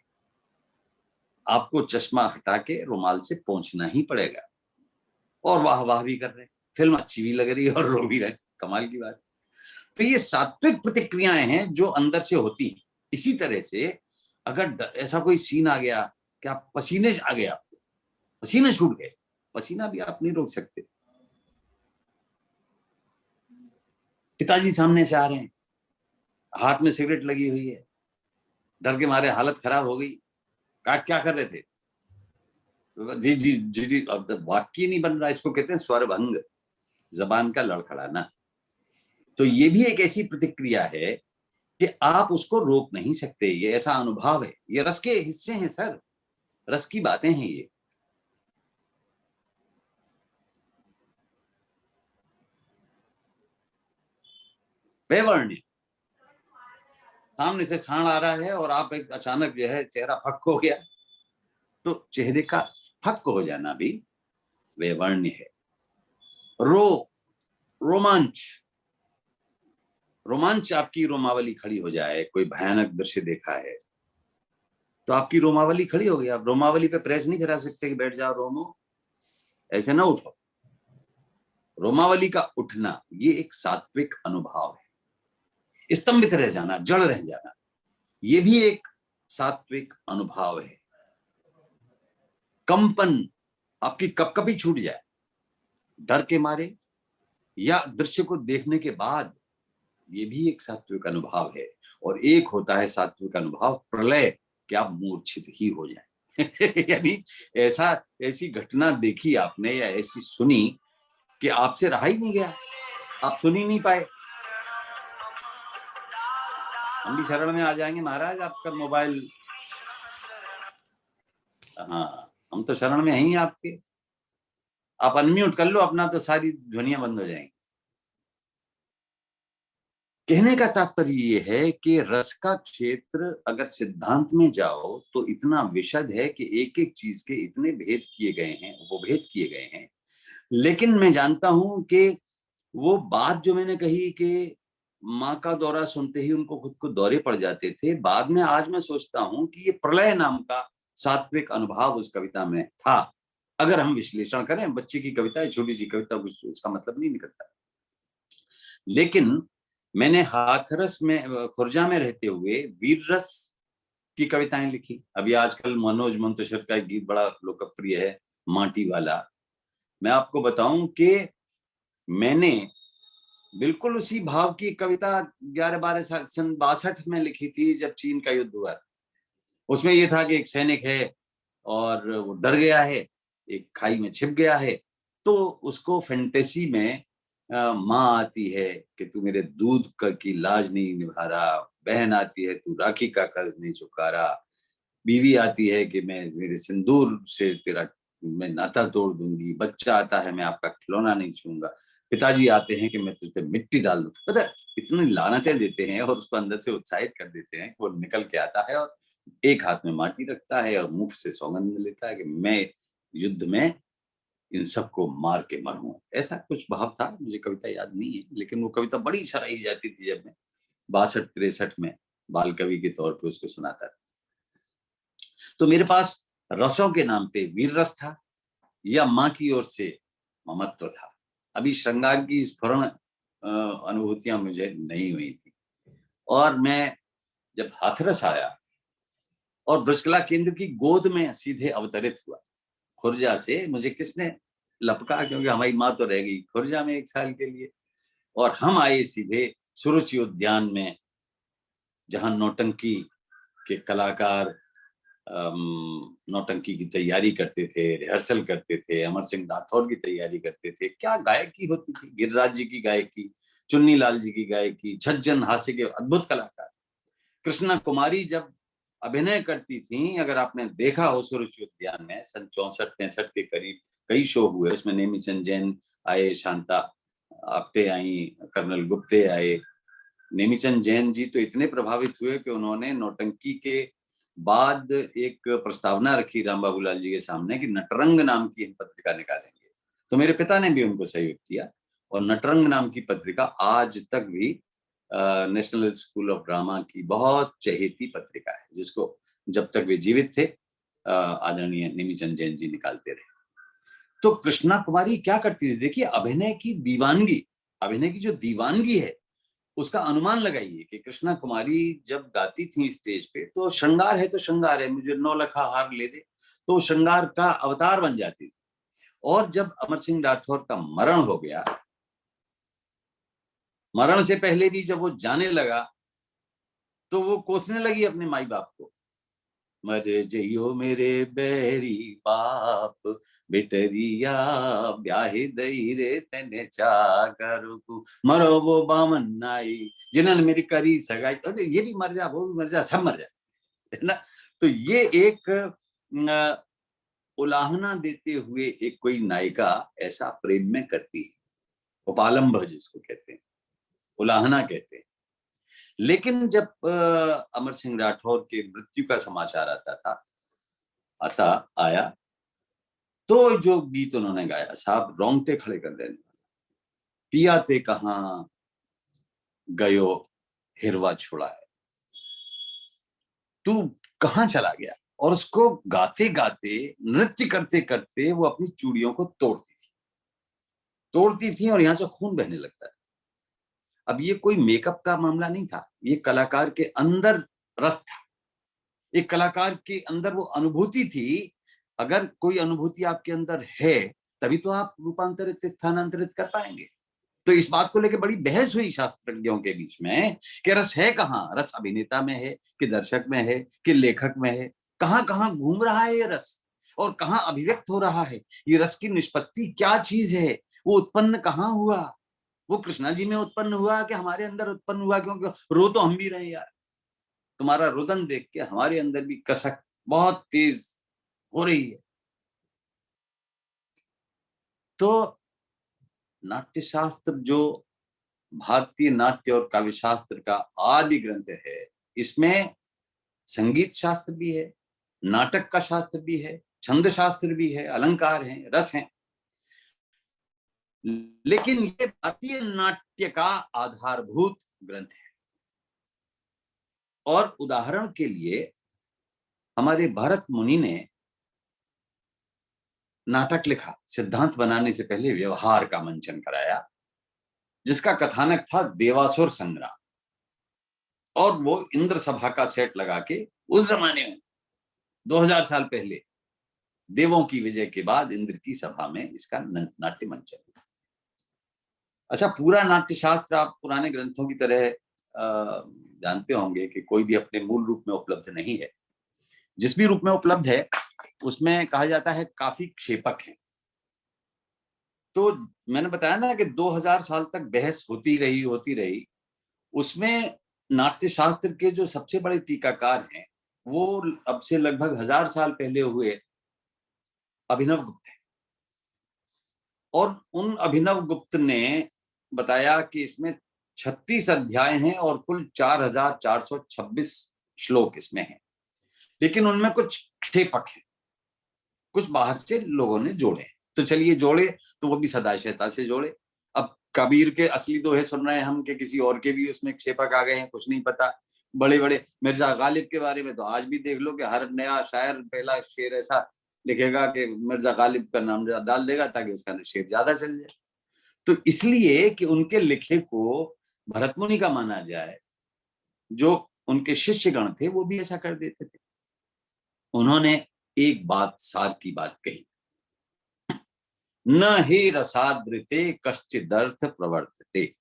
आपको चश्मा हटा के रुमाल से पोंछना ही पड़ेगा। और वाह वाह भी कर रहे, फिल्म अच्छी भी लग रही है और रो भी रहे, कमाल की बात। तो ये सात्विक प्रतिक्रियाएं हैं जो अंदर से होती हैं। इसी तरह से अगर ऐसा कोई सीन आ गया कि आप पसीने आ गए, आपको पसीने छूट गए, पसीना भी आप नहीं रोक सकते। पिताजी सामने से आ रहे हैं, हाथ में सिगरेट लगी हुई है, डर के मारे हालत खराब हो गई। क्या कर रहे थे? जी जी जी जी। अब वाक्य नहीं बन रहा, इसको कहते हैं स्वरभंग, जबान का लड़खड़ाना। तो ये भी एक ऐसी प्रतिक्रिया है कि आप उसको रोक नहीं सकते। ये ऐसा अनुभव है, ये रस के हिस्से हैं सर, रस की बातें हैं ये। वैवर्ण्य, सामने से सांड आ रहा है और आप एक अचानक जो है चेहरा फक हो गया, तो चेहरे का फक हो जाना भी वैवर्ण्य है। रोमांच, रोमांच, आपकी रोमावली खड़ी हो जाए। कोई भयानक दृश्य देखा है तो आपकी रोमावली खड़ी हो गई। आप रोमावली पे प्रेस नहीं करा सकते कि बैठ जाओ रोमो, ऐसे ना उठो। रोमावली का उठना ये एक सात्विक अनुभव है। स्तंभित रह जाना, जड़ रह जाना, ये भी एक सात्विक अनुभव है। कंपन, आपकी कपकपी छूट जाए डर के मारे या दृश्य को देखने के बाद, ये भी एक सात्विक अनुभव है। और एक होता है सात्विक अनुभव प्रलय, कि आप मूर्छित ही हो जाए। यानी ऐसी घटना देखी आपने या ऐसी सुनी कि आपसे रहा ही नहीं गया, आप सुन ही नहीं पाए। हम भी शरण में आ जाएंगे महाराज, आपका मोबाइल, हाँ हम तो शरण में हैं आपके। आप अनम्यूट कर लो अपना, तो सारी ध्वनियां बंद हो जाएंगी। कहने का तात्पर्य ये है कि रस का क्षेत्र अगर सिद्धांत में जाओ तो इतना विशद है कि एक एक चीज के इतने भेद किए गए हैं, वो भेद किए गए हैं। लेकिन मैं जानता हूं कि वो बात जो मैंने कही कि माँ का दौरा सुनते ही उनको खुद को दौरे पड़ जाते थे, बाद में आज मैं सोचता हूं कि ये प्रलय नाम का सात्विक अनुभव उस कविता में था। अगर हम विश्लेषण करें, बच्चे की कविता है, छोटी सी कविता, उसका मतलब नहीं निकलता। लेकिन मैंने हाथरस में, खुर्जा में रहते हुए वीर रस की कविताएं लिखी। अभी आजकल मनोज मंतशर का एक गीत बड़ा लोकप्रिय है, माटी वाला। मैं आपको बताऊं कि मैंने बिल्कुल उसी भाव की कविता 11-12 साल सन 62 में लिखी थी, जब चीन का युद्ध हुआ। उसमें यह था कि एक सैनिक है और वो डर गया है, एक खाई में छिप गया है, तो उसको फैंटेसी में माँ आती है कि तू मेरे दूध की लाज नहीं निभा रहा, बहन आती है तू राखी का कर्ज नहीं चुका रहा, बीवी आती है कि मैं मेरे सिंदूर से तेरा मैं नाता तोड़ दूंगी, बच्चा आता है मैं आपका खिलौना नहीं छूंगा, पिताजी आते हैं कि मैं तुझ पे मिट्टी डाल दूं। पता है इतनी लानतें देते हैं और उसको अंदर से उत्साहित कर देते हैं कि वो निकल के आता है और एक हाथ में माटी रखता है और मुंह से सौगंध लेता है कि मैं युद्ध में इन सबको मार के मरूं। ऐसा कुछ भाव था, मुझे कविता याद नहीं है, लेकिन वो कविता बड़ी सराही जाती थी जब मैं 62-63 में बाल कवि के तौर पे उसको सुनाता था। तो मेरे पास रसों के नाम पे वीर रस था या माँ की ओर से ममत्व था। अभी श्रृंगार की स्फुरण अनुभूतियां मुझे नहीं हुई थी। और मैं जब हाथरस आया और ब्रजकला केंद्र की गोद में सीधे अवतरित हुआ, खुर्जा से मुझे किसने लपका, क्योंकि हमारी माँ तो रह गई खुर्जा में 1 साल के लिए, और हम आए सीधे सुरुचि उद्यान में, जहां नौटंकी के कलाकार नौटंकी की तैयारी करते थे, रिहर्सल करते थे, अमर सिंह राठौर की तैयारी करते थे। क्या गायकी होती थी, गिरिराज जी की गायकी, चुन्नी लाल जी की गायकी, छज्जन हास्य के अद्भुत कलाकार। कृष्णा कुमारी जब अभिनय करती थी, अगर आपने देखा हो सुरुचि उद्यान में, सन 64-65 के करीब कई शो हुए, उसमें नेमीचंद जैन आए, शांता आप्टे आई, कर्नल गुप्ते आए। नेमीचंद जैन जी तो इतने प्रभावित हुए कि उन्होंने नौटंकी के बाद एक प्रस्तावना रखी राम बाबू लाल जी के सामने कि नटरंग नाम की हम पत्रिका निकालेंगे। तो मेरे पिता ने भी उनको सहयोग किया और नटरंग नाम की पत्रिका आज तक भी नेशनल स्कूल ऑफ ड्रामा की बहुत चहेती पत्रिका है, जिसको जब तक वे जीवित थे आदरणीय नेमीचंद जैन जी निकालते रहे। तो कृष्णा कुमारी क्या करती थी, देखिए अभिनय की दीवानगी, अभिनय की जो दीवानगी है उसका अनुमान लगाइए कि कृष्णा कुमारी जब गाती थी स्टेज पे, तो श्रृंगार है तो श्रृंगार है, मुझे 9 लखा हार ले दे, तो श्रृंगार का अवतार बन जाती थी। और जब अमर सिंह राठौर का मरण हो गया, मरण से पहले भी जब वो जाने लगा, तो वो कोसने लगी अपने माई बाप को, मर जइयो मेरे बैरी बाप, बेटरिया ब्याहे दई रे तने चाकरू को, मरो वो बामन नाई जिन्होंने मेरी करी सगाई, तो ये भी मर जा, वो भी मर जा, सब मर जाए, है ना। तो ये एक उलाहना देते हुए एक कोई नायिका ऐसा प्रेम में करती है, उपालंभ जिसको कहते हैं, उलाहना कहते हैं। लेकिन जब अमर सिंह राठौर के मृत्यु का समाचार आया, तो जो गीत उन्होंने गाया साहब, रोंगटे खड़े कर देने वाला, पिया ते कहां गयो हिरवा छुड़ा है, तू कहां चला गया। और उसको गाते गाते, नृत्य करते करते वो अपनी चूड़ियों को तोड़ती थी और यहां से खून बहने लगता है। अब ये कोई मेकअप का मामला नहीं था, ये कलाकार के अंदर रस था, एक कलाकार के अंदर वो अनुभूति थी। अगर कोई अनुभूति आपके अंदर है तभी तो आप रूपांतरित, स्थानांतरित कर पाएंगे। तो इस बात को लेकर बड़ी बहस हुई शास्त्रज्ञों के बीच में कि रस है कहाँ, रस अभिनेता में है कि दर्शक में है कि लेखक में है, कहाँ कहाँ घूम रहा है ये रस और कहाँ अभिव्यक्त हो रहा है, ये रस की निष्पत्ति क्या चीज है, वो उत्पन्न कहाँ हुआ, वो कृष्णा जी में उत्पन्न हुआ कि हमारे अंदर उत्पन्न हुआ। क्योंकि रो तो हम भी रहे यार, तुम्हारा रुदन देख के हमारे अंदर भी कसक बहुत तेज हो रही है। तो नाट्य शास्त्र जो भारतीय नाट्य और काव्य शास्त्र का आदि ग्रंथ है, इसमें संगीत शास्त्र भी है, नाटक का शास्त्र भी है, छंद शास्त्र भी है, अलंकार हैं, रस हैं, लेकिन ये भारतीय नाट्य का आधारभूत ग्रंथ है। और उदाहरण के लिए हमारे भरत मुनि ने नाटक लिखा, सिद्धांत बनाने से पहले व्यवहार का मंचन कराया, जिसका कथानक था देवासुर संग्राम। और वो इंद्र सभा का सेट लगा के, उस जमाने में 2000 साल पहले देवों की विजय के बाद इंद्र की सभा में इसका नाट्य मंचन। अच्छा, पूरा नाट्य शास्त्र आप पुराने ग्रंथों की तरह जानते होंगे कि कोई भी अपने मूल रूप में उपलब्ध नहीं है। जिस भी रूप में उपलब्ध है उसमें कहा जाता है काफी क्षेपक है। तो मैंने बताया ना कि 2000 साल तक बहस होती रही। उसमें नाट्य शास्त्र के जो सबसे बड़े टीकाकार हैं वो अब से लगभग 1000 साल पहले हुए अभिनव गुप्त हैं। और उन अभिनव गुप्त ने बताया कि इसमें 36 अध्याय हैं और कुल 4426 श्लोक इसमें हैं, लेकिन उनमें कुछ क्षेपक हैं, कुछ बाहर से लोगों ने जोड़े। तो चलिए जोड़े तो वो भी सदाशयता से जोड़े। अब कबीर के असली दोहे सुन रहे हैं हम कि किसी और के भी उसमें क्षेपक आ गए हैं, कुछ नहीं पता। बड़े बड़े मिर्जा गालिब के बारे में तो आज भी देख लो कि हर नया शायर पहला शेर ऐसा लिखेगा कि मिर्जा गालिब का नाम डाल देगा ताकि उसका शेर ज्यादा चल जाए। तो इसलिए कि उनके लिखे को भरत मुनि का माना जाए, जो उनके शिष्यगण थे वो भी ऐसा कर देते थे। उन्होंने एक बात सार की बात कही, न हे रसादृते कश्चिदर्थ प्रवर्तते।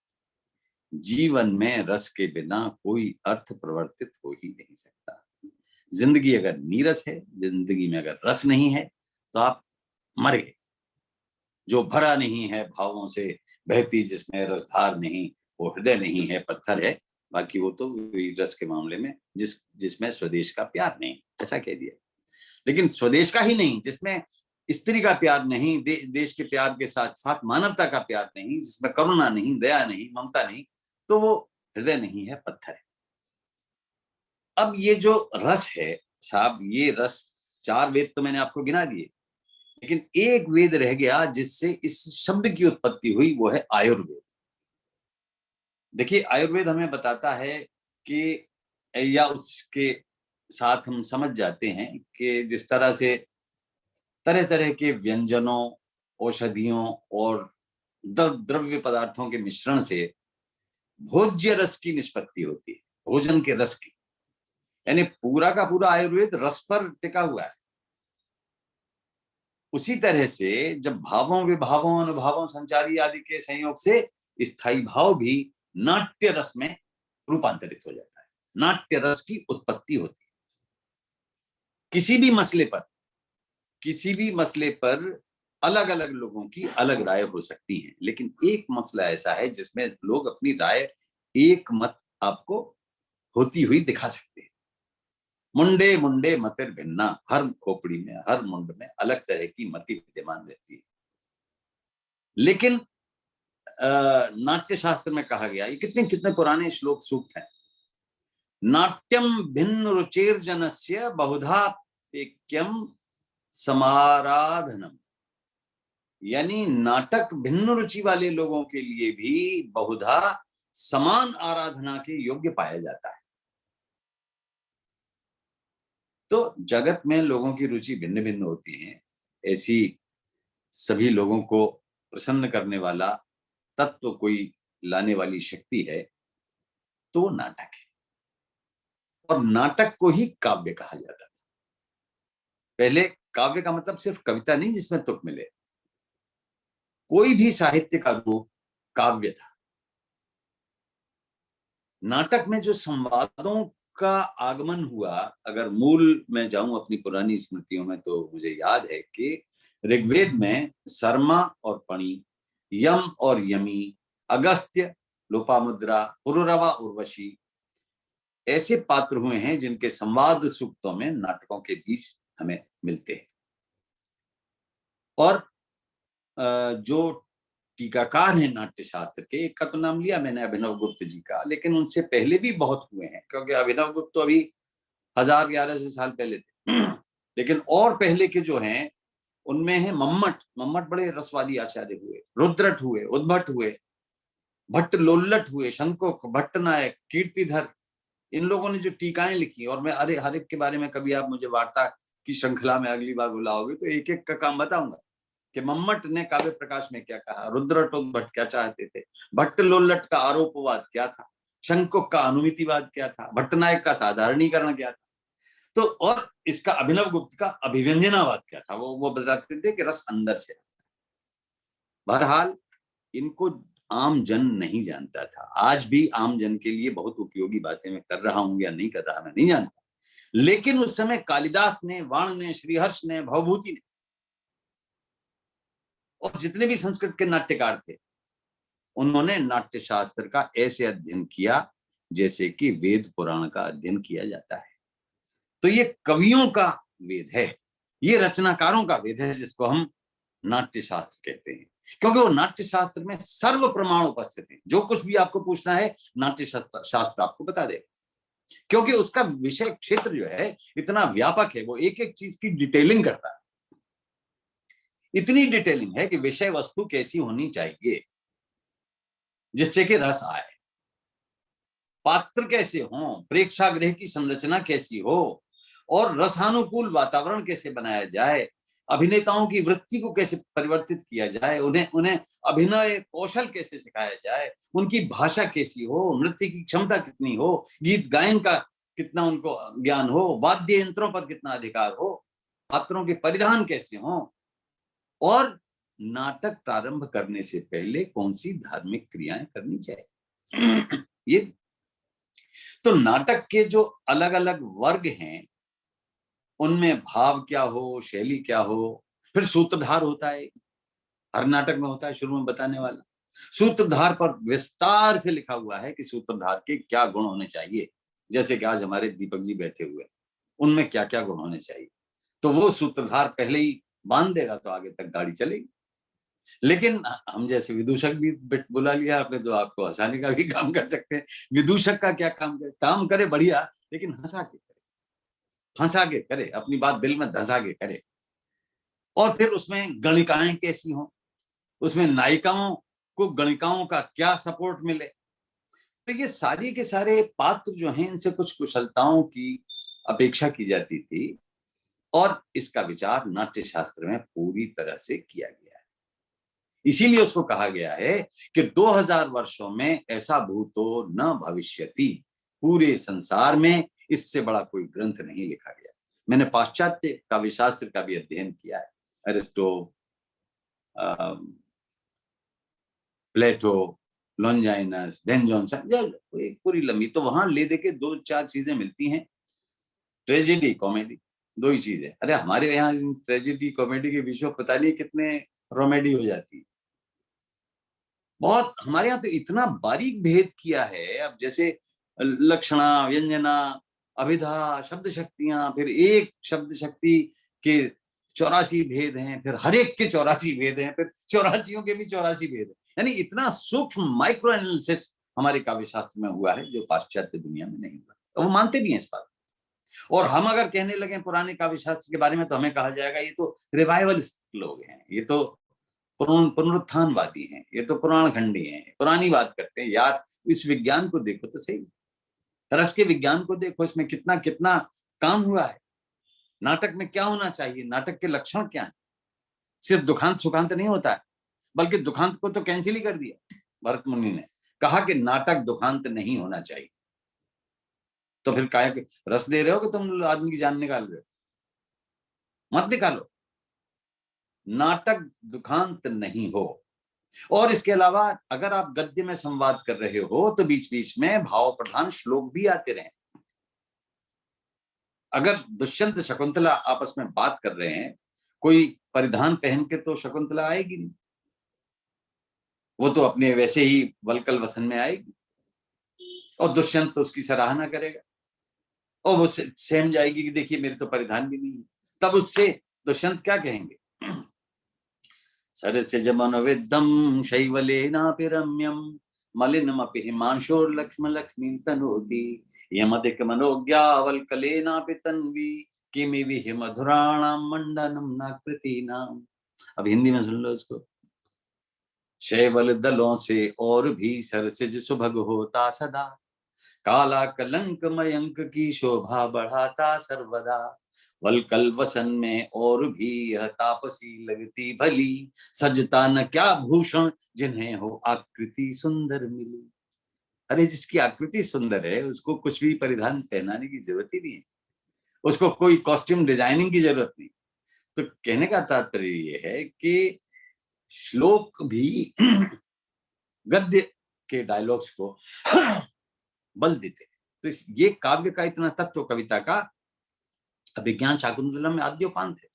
जीवन में रस के बिना कोई अर्थ प्रवर्तित हो ही नहीं सकता। जिंदगी अगर नीरस है, जिंदगी में अगर रस नहीं है तो आप मर गए। जो भरा नहीं है भावों से बहती जिसमें रसधार नहीं, वो हृदय नहीं है, पत्थर है। बाकी वो तो रस के मामले में जिसमें स्वदेश का प्यार नहीं, ऐसा कह दिया। लेकिन स्वदेश का ही नहीं, जिसमें स्त्री का प्यार नहीं, देश के प्यार के साथ साथ मानवता का प्यार नहीं, जिसमें करुणा नहीं, दया नहीं, ममता नहीं, तो वो हृदय नहीं है, पत्थर है। अब ये जो रस है साहब, ये रस 4 वेद तो मैंने आपको गिना दिए, लेकिन एक वेद रह गया जिससे इस शब्द की उत्पत्ति हुई, वो है आयुर्वेद। देखिए आयुर्वेद हमें बताता है कि, या उसके साथ हम समझ जाते हैं कि जिस तरह से तरह तरह के व्यंजनों, औषधियों और द्रव्य पदार्थों के मिश्रण से भोज्य रस की निष्पत्ति होती है, भोजन के रस की। यानी पूरा का पूरा आयुर्वेद रस पर टिका हुआ है। उसी तरह से जब भावों, विभावों, अनुभवों, संचारी आदि के संयोग से स्थायी भाव भी नाट्य रस में रूपांतरित हो जाता है, नाट्य रस की उत्पत्ति होती है। किसी भी मसले पर अलग अलग लोगों की अलग राय हो सकती है, लेकिन एक मसला ऐसा है जिसमें लोग अपनी राय एक मत आपको होती हुई दिखा सकते हैं। मुंडे मुंडे मतिर भिन्ना, हर खोपड़ी में, हर मुंड में अलग तरह की मति विद्यमान रहती है। लेकिन नाट्य शास्त्र में कहा गया, ये कितने कितने पुराने श्लोक सूक्त हैं। नाट्यम भिन्न रुचिर जनस्य बहुधा पेक्यम समाराधनम। यानी नाटक भिन्न रुचि वाले लोगों के लिए भी बहुधा समान आराधना के योग्य पाया जाता है। तो जगत में लोगों की रुचि भिन्न भिन्न होती है, ऐसी सभी लोगों को प्रसन्न करने वाला तत्व कोई लाने वाली शक्ति है, तो नाटक है। और नाटक को ही काव्य कहा जाता था। पहले काव्य का मतलब सिर्फ कविता नहीं जिसमें तुक मिले, कोई भी साहित्य का रूप काव्य था। नाटक में जो संवादों का आगमन हुआ, अगर मूल में जाऊं अपनी पुरानी स्मृतियों में, तो मुझे याद है कि ऋग्वेद में सरमा और पणि, यम और यमी, अगस्त्य, लोपामुद्रा, पुरुरवा, उर्वशी ऐसे पात्र हुए हैं जिनके संवाद सूक्तों में नाटकों के बीच हमें मिलते हैं। और जो टीकाकार हैं नाट्य शास्त्र के, एक का तो नाम लिया मैंने, अभिनव गुप्त जी का, लेकिन उनसे पहले भी बहुत हुए हैं, क्योंकि अभिनव गुप्त तो अभी 1000-1100 साल पहले थे। लेकिन और पहले के जो हैं उनमें है मम्मट बड़े रसवादी आचार्य हुए, रुद्रट हुए, उद्भट हुए, भट्ट लोल्लट हुए, शंकुक, भट्टनायक, कीर्तिधर। इन लोगों ने जो टीकाएं लिखी, और मैं हर एक के बारे में कभी आप मुझे वार्ता की श्रृंखला में अगली बार बुलाओगे तो एक एक का काम बताऊंगा कि मम्मट ने काव्य प्रकाश में क्या कहा, रुद्रट और भट्ट क्या चाहते थे, भट्ट लोल्लट का आरोपवाद क्या था, शंकुक का अनुमितिवाद क्या था, भट्टनायक का साधारणीकरण क्या था, तो और इसका अभिनव गुप्त का अभिव्यंजनावाद क्या था। वो बताते थे कि रस अंदर से आता है। बहरहाल इनको आम जन नहीं जानता था। आज भी आम जन के लिए बहुत उपयोगी बातें मैं कर रहा हूं या नहीं कर रहा मैं नहीं जानता, लेकिन उस समय कालिदास ने, वाण ने, श्रीहर्ष ने, भवभूति ने और जितने भी संस्कृत के नाट्यकार थे उन्होंने नाट्य शास्त्र का ऐसे अध्ययन किया जैसे कि वेद पुराण का अध्ययन किया जाता है। तो ये कवियों का वेद है, ये रचनाकारों का वेद है, जिसको हम नाट्य शास्त्र कहते हैं, क्योंकि वो नाट्य शास्त्र में सर्व प्रमाण उपस्थित है। जो कुछ भी आपको पूछना है नाट्य शास्त्र आपको बता देगा, क्योंकि उसका विषय क्षेत्र जो है इतना व्यापक है, वो एक एक चीज की डिटेलिंग करता है। इतनी डिटेलिंग है कि विषय वस्तु कैसी होनी चाहिए जिससे कि रस आए, पात्र कैसे हो, प्रेक्षागृह की संरचना कैसी हो, और रसानुकूल वातावरण कैसे बनाया जाए, अभिनेताओं की वृत्ति को कैसे परिवर्तित किया जाए, उन्हें अभिनय कौशल कैसे सिखाया जाए, उनकी भाषा कैसी हो, नृत्य की क्षमता कितनी हो, गीत गायन का कितना उनको ज्ञान हो, वाद्य यंत्रों पर कितना अधिकार हो, पात्रों के परिधान कैसे हो, और नाटक प्रारंभ करने से पहले कौन सी धार्मिक क्रियाएं करनी चाहिए। ये तो नाटक के जो अलग अलग वर्ग हैं उनमें भाव क्या हो, शैली क्या हो, फिर सूत्रधार होता है, हर नाटक में होता है शुरू में बताने वाला। सूत्रधार पर विस्तार से लिखा हुआ है कि सूत्रधार के क्या गुण होने चाहिए, जैसे कि आज हमारे दीपक जी बैठे हुए, उनमें क्या क्या गुण होने चाहिए, तो वो सूत्रधार पहले ही बांध देगा तो आगे तक गाड़ी चलेगी। लेकिन हम जैसे विदूषक भी बुला लिया आपने, तो आपको हंसाने का भी काम कर सकते हैं। विदूषक का क्या काम करे बढ़िया, लेकिन हंसा के करे, फंसा के करे, अपनी बात दिल में धंसा के करे। और फिर उसमें गणिकाएं कैसी हों, उसमें नायिकाओं को गणिकाओं का क्या सपोर्ट मिले। तो ये सारी के सारे पात्र जो हैं इनसे कुछ कुशलताओं की अपेक्षा की जाती थी, और इसका विचार नाट्य शास्त्र में पूरी तरह से किया गया है। इसीलिए उसको कहा गया है कि 2000 वर्षों में ऐसा भूतो न भविष्यति, पूरे संसार में इससे बड़ा कोई ग्रंथ नहीं लिखा गया। मैंने पाश्चात्य काव्य शास्त्र का भी अध्ययन किया है, अरिस्टो, प्लेटो, लॉन्जाइनस, बेन जॉनसन, पूरी लंबी, तो वहां ले देके 2-4 चीजें मिलती हैं, ट्रेजेडी, कॉमेडी, 2 ही चीज है। अरे हमारे यहाँ ट्रेजेडी कॉमेडी के बीच में पता नहीं कितने रोमेडी हो जाती है। बहुत हमारे यहाँ तो इतना बारीक भेद किया है। अब जैसे लक्षणा, व्यंजना, अभिधा, शब्द शक्तियां, फिर एक शब्द शक्ति के 84 भेद हैं, फिर हर एक के 84 भेद हैं, फिर 84 के भी 84 भेद हैं। यानी इतना सूक्ष्म माइक्रो एनालिसिस हमारे काव्य शास्त्र में हुआ है जो पाश्चात्य दुनिया में नहीं हुआ। तो वो मानते भी हैं इस बात। और हम अगर कहने लगे पुराने काव्य शास्त्र के बारे में तो हमें कहा जाएगा ये तो रिवाइवलिस्ट लोग हैं, ये तो पुनरुत्थानवादी हैं, ये तो पुराण खंडी हैं, पुरानी बात करते हैं। यार इस विज्ञान को देखो तो सही, रस के विज्ञान को देखो, इसमें कितना कितना काम हुआ है। नाटक में क्या होना चाहिए, नाटक के लक्षण क्या है। सिर्फ दुखांत सुखांत नहीं होता है, बल्कि दुखांत को तो कैंसिल ही कर दिया भरत मुनि ने, कहा कि नाटक दुखांत नहीं होना चाहिए। तो फिर काहे के रस दे रहे हो कि तुम आदमी की जान निकाल रहे हो, मत निकालो। नाटक दुखांत नहीं हो। और इसके अलावा अगर आप गद्य में संवाद कर रहे हो तो बीच बीच में भाव प्रधान श्लोक भी आते रहे। अगर दुष्यंत शकुंतला आपस में बात कर रहे हैं, कोई परिधान पहन के तो शकुंतला आएगी नहीं, वो तो अपने वैसे ही वलकल वसन में आएगी, और दुष्यंत तो उसकी सराहना करेगा, और वो सहम जाएगी कि देखिए मेरे तो परिधान भी नहीं है। तब उससे दुष्यंत क्या कहेंगे, सरस्य मनोविद्धम शैवलेनापि रम्यम मलिनमपि हिमांशोर लक्ष्म लक्ष्मी तनोति यमधिक मनोज्ञावल्कलेनापि तन्वी किमि विहि मधुराणाम मंडनम नाकृतीनाम। अब हिंदी में सुन लो इसको। शैवल दलों से और भी सरसिज सुभग होता सदा, काला कलंक मयंक की शोभा बढ़ाता सर्वदा, वलकल वसन में और भी यह तापसी लगती भली, सजता न क्या भूषण जिन्हें हो आकृति सुंदर मिली। अरे जिसकी आकृति सुंदर है उसको कुछ भी परिधान पहनाने की जरूरत ही नहीं है, उसको कोई कॉस्ट्यूम डिजाइनिंग की जरूरत नहीं। तो कहने का तात्पर्य ये है कि श्लोक भी गद्य के डायलॉग्स को बल देते। तो ये काव्य का इतना तत्व, कविता का, अभिज्ञान शाकुंतलम में आद्योपांत है।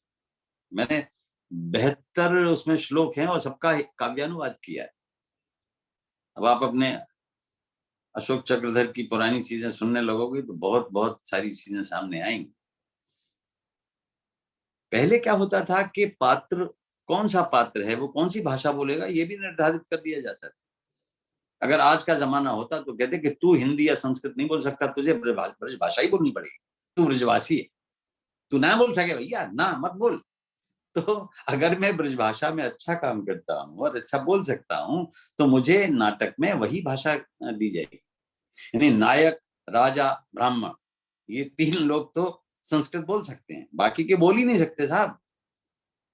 मैंने 72 उसमें श्लोक हैं और सबका काव्यानुवाद किया है। अब आप अपने अशोक चक्रधर की पुरानी चीजें सुनने लगोगे तो बहुत बहुत सारी चीजें सामने आएंगी। पहले क्या होता था कि पात्र, कौन सा पात्र है, वो कौन सी भाषा बोलेगा, ये भी निर्धारित कर दिया जाता था। अगर आज का जमाना होता तो कहते कि तू हिंदी या संस्कृत नहीं बोल सकता, तुझे ब्रज भाषा ही बोलनी पड़ेगी, तू ब्रजवासी है, तू ना बोल सके भैया, ना मत बोल। तो अगर मैं ब्रजभाषा में अच्छा काम करता हूँ और अच्छा बोल सकता हूँ तो मुझे नाटक में वही भाषा दी जाएगी। यानी नायक, राजा, ब्राह्मण, ये 3 लोग तो संस्कृत बोल सकते हैं, बाकी के बोल ही नहीं सकते साहब।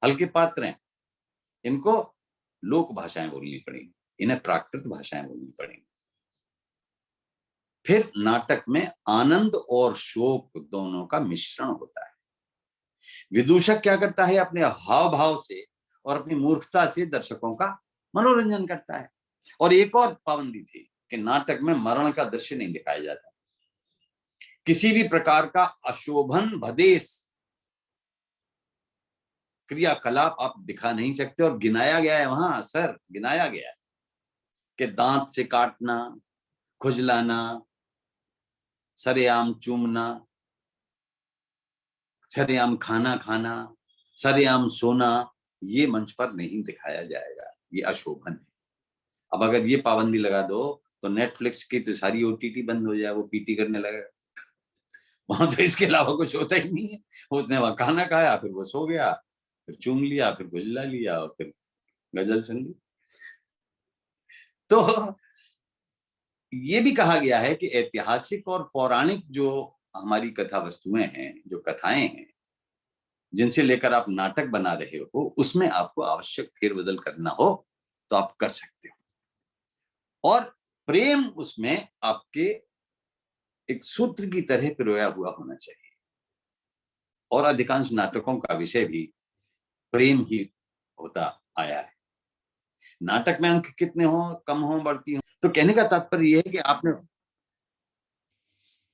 हल्के पात्र हैं, इनको लोक भाषाएं बोलनी पड़ेंगी, इन्हें प्राकृत भाषाएं बोलनी पड़ेंगी। फिर नाटक में आनंद और शोक दोनों का मिश्रण होता है। विदूषक क्या करता है, अपने हाव भाव से और अपनी मूर्खता से दर्शकों का मनोरंजन करता है। और एक और पाबंदी थी कि नाटक में मरण का दृश्य नहीं दिखाया जाता, किसी भी प्रकार का अशोभन भदेश क्रियाकलाप आप दिखा नहीं सकते। और गिनाया गया है वहां, सर, गिनाया गया है कि दांत से काटना, खुजलाना, सरेआम चूमना, सरेआम खाना खाना, सरेआम सोना, ये मंच पर नहीं दिखाया जाएगा, ये अशोभन है। अब अगर ये पाबंदी लगा दो तो नेटफ्लिक्स की तो सारी ओटीटी बंद हो जाए, वो पीटी करने लगेगा। वहां तो इसके अलावा कुछ होता ही नहीं है। उसने वहां खाना खाया, फिर वो सो गया, फिर चूम लिया, फिर गुजला लिया और फिर गजल सुन ली। तो ये भी कहा गया है कि ऐतिहासिक और पौराणिक जो हमारी कथा वस्तुएं हैं, जो कथाएं हैं, जिनसे लेकर आप नाटक बना रहे हो, उसमें आपको आवश्यक फेरबदल करना हो तो आप कर सकते हो। और प्रेम उसमें आपके एक सूत्र की तरह पिरोया हुआ होना चाहिए। और अधिकांश नाटकों का विषय भी प्रेम ही होता आया है। नाटक में अंक कितने हो, कम हो, बढ़ती हो, तो कहने का तात्पर्य यह है कि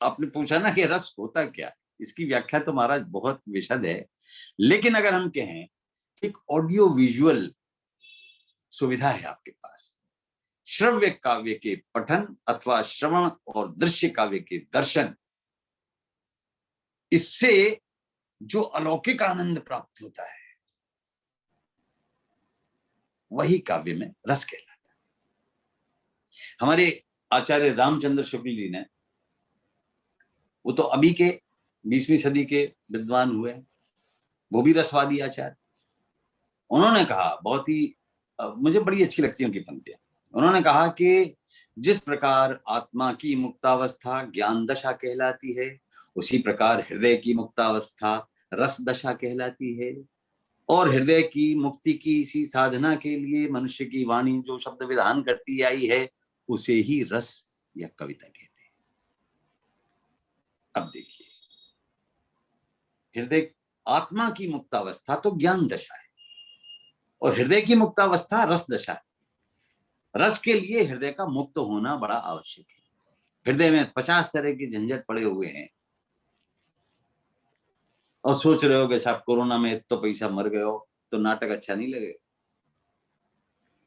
आपने पूछा ना कि रस होता क्या, इसकी व्याख्या तो महाराज बहुत विशद है। लेकिन अगर हम कहें कि ऑडियो विजुअल सुविधा है आपके पास, श्रव्य काव्य के पठन अथवा श्रवण और दृश्य काव्य के दर्शन, इससे जो अलौकिक आनंद प्राप्त होता है वही काव्य में रस कहलाता है। हमारे आचार्य रामचंद्र शुक्ल जी ने, वो तो अभी के 20वीं सदी के विद्वान हुए, वो भी रसवादी आचार्य। उन्होंने कहा, बहुत ही मुझे बड़ी अच्छी लगती है उनकी पंक्तियां। उन्होंने कहा कि जिस प्रकार आत्मा की मुक्तावस्था ज्ञान दशा कहलाती है, उसी प्रकार हृदय की मुक्तावस्था रस दशा कहलाती है। और हृदय की मुक्ति की इसी साधना के लिए मनुष्य की वाणी जो शब्द विधान करती आई है, उसे ही रस या कविता कहते हैं। अब देखिए, हृदय, आत्मा की मुक्तावस्था तो ज्ञान दशा है और हृदय की मुक्तावस्था रस दशा है। रस के लिए हृदय का मुक्त होना बड़ा आवश्यक है। हृदय में 50 तरह के झंझट पड़े हुए हैं और सोच रहे हो कि साहब कोरोना में तो पैसा मर गए हो तो नाटक अच्छा नहीं लगेगा,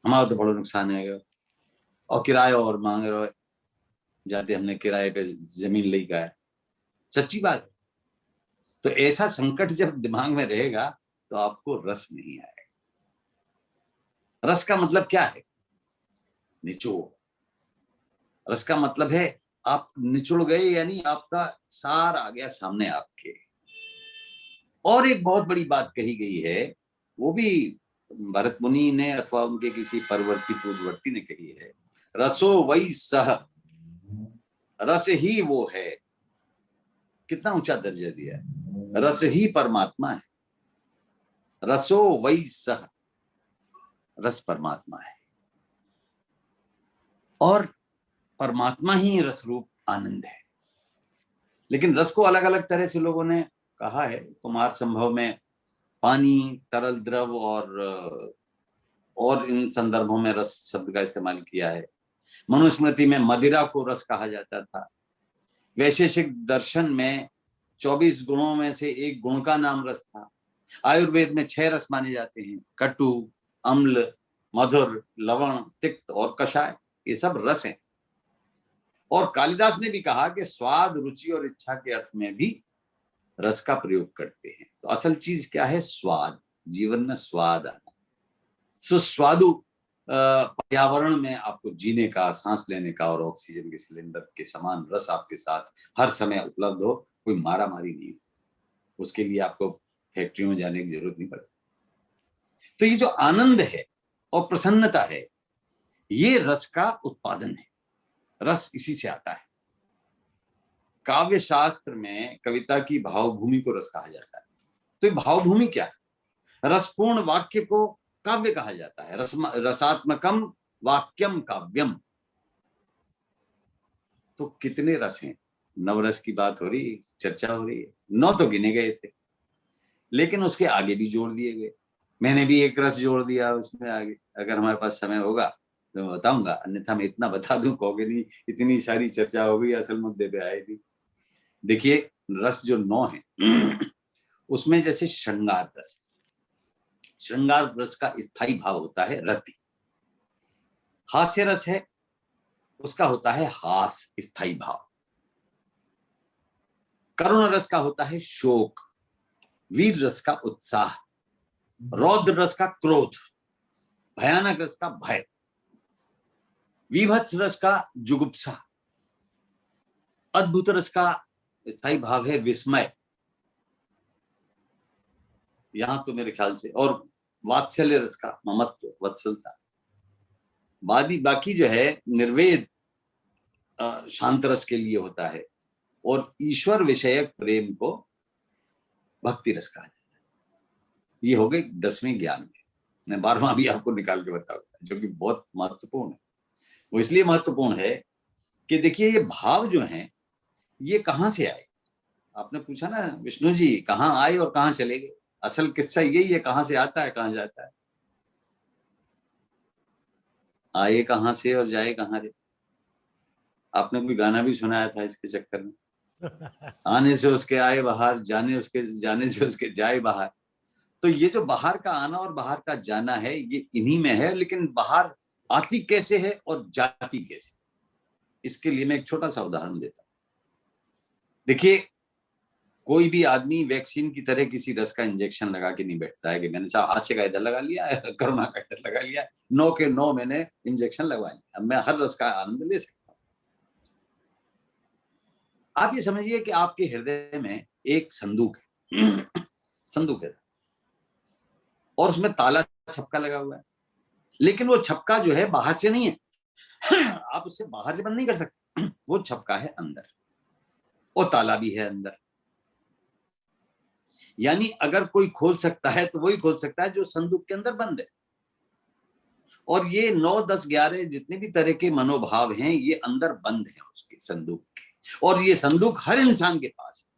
हमारा तो बड़ा नुकसान है, और किराया और मांग रहे हो, जाते हमने किराए पे जमीन ले का है। सच्ची बात। तो ऐसा संकट जब दिमाग में रहेगा तो आपको रस नहीं आएगा। रस का मतलब क्या है? निचोड़। रस का मतलब है आप निचुड़ गए, यानी आपका सार आ गया सामने आपके। और एक बहुत बड़ी बात कही गई है, वो भी भरत मुनि ने अथवा उनके किसी परवर्ती पूर्ववर्ती ने कही है, रसो वही सह, रस ही वो है। कितना ऊंचा दर्जा दिया है, रस ही परमात्मा है। रसो वही सह, रस परमात्मा है और परमात्मा ही रस रूप आनंद है। लेकिन रस को अलग अलग तरह से लोगों ने कहा है। कुमार संभव में पानी, तरल द्रव और इन संदर्भों में रस शब्द का इस्तेमाल किया है। मनुस्मृति में मदिरा को रस कहा जाता था। वैशेषिक दर्शन में 24 गुणों में से एक गुण का नाम रस था। आयुर्वेद में 6 रस माने जाते हैं, कटु, अम्ल, मधुर, लवण, तिक्त और कषाय, ये सब रस हैं। और कालिदास ने भी कहा कि स्वाद, रुचि और इच्छा के अर्थ में भी रस का प्रयोग करते हैं। तो असल चीज क्या है? स्वाद, जीवन में स्वाद आना। सुस्वादु पर्यावरण में आपको जीने का, सांस लेने का और ऑक्सीजन के सिलेंडर के समान रस आपके साथ हर समय उपलब्ध हो, कोई मारा मारी नहीं, उसके लिए आपको फैक्ट्री में जाने की जरूरत नहीं पड़ती। तो ये जो आनंद है और प्रसन्नता है, ये रस का उत्पादन है। रस इसी से आता है। काव्य शास्त्र में कविता की भावभूमि को रस कहा जाता है। तो ये भावभूमि क्या है? रसपूर्ण वाक्य को काव्य कहा जाता है। रसात्मकम वाक्यम काव्यम। तो कितने रस हैं? 9 रस की बात हो रही, चर्चा हो रही है। 9 तो गिने गए थे, लेकिन उसके आगे भी जोड़ दिए गए। मैंने भी एक रस जोड़ दिया उसमें आगे, अगर हमारे पास समय होगा तो मैं बताऊंगा, अन्यथा मैं इतना बता दूं कहोगे नहीं इतनी सारी चर्चा हो गई, असल मुद्दे पे आए थी। देखिए, रस जो 9 है उसमें जैसे श्रृंगार रस, श्रृंगार रस का स्थायी भाव होता है रति। हास्य रस है, उसका होता है हास, स्थायी भाव। करुण रस का होता है शोक, वीर रस का उत्साह, रौद्र रस का क्रोध, भयानक रस का भय, विभत्स रस का जुगुप्सा, अद्भुत रस का स्थायी भाव है विस्मय, यहां तो मेरे ख्याल से, और वात्सल्य रस का ममत्व, वत्सलता। बाकी जो है निर्वेद शांत रस के लिए होता है, और ईश्वर विषयक प्रेम को भक्ति रस कहा जाता है। ये हो गए 10वें ज्ञान में। मैं 12वां भी आपको निकाल के बताऊंगा, जो कि बहुत महत्वपूर्ण है। वो इसलिए महत्वपूर्ण है कि देखिए, ये भाव जो हैं ये कहां से आए? आपने पूछा ना विष्णु जी, कहां आए और कहां चले गए? असल किस्सा यही है, कहां से आता है, कहां जाता है। आए कहां से और जाए कहां रे? आपने कोई गाना भी सुनाया था इसके चक्कर में, आने से उसके आए बाहर, जाने से उसके जाए बाहर। तो ये जो बाहर का आना और बाहर का जाना है, ये इन्हीं में है। लेकिन बाहर आती कैसे है और जाती कैसे, इसके लिए मैं एक छोटा सा उदाहरण देता हूं। देखिए, कोई भी आदमी वैक्सीन की तरह किसी रस का इंजेक्शन लगा के नहीं बैठता है कि मैंने साहब हास्य का इधर लगा लिया, करुणा का इधर लगा लिया, 9 के 9 मैंने इंजेक्शन लगवा लिया, अब मैं हर रस का आनंद ले सकता हूं। आप ये समझिए कि आपके हृदय में एक संदूक है संदूक है, और उसमें ताला छपका लगा हुआ है, लेकिन वो छपका जो है बाहर से नहीं है आप उससे बाहर से बंद नहीं कर सकते, वो छपका है अंदर, और ताला भी है अंदर। यानी अगर कोई खोल सकता है तो वही खोल सकता है जो संदूक के अंदर बंद है। और ये 9, 10, 11 जितने भी तरह के मनोभाव हैं, ये अंदर बंद हैं उसके संदूक के। और ये संदूक हर इंसान के पास है,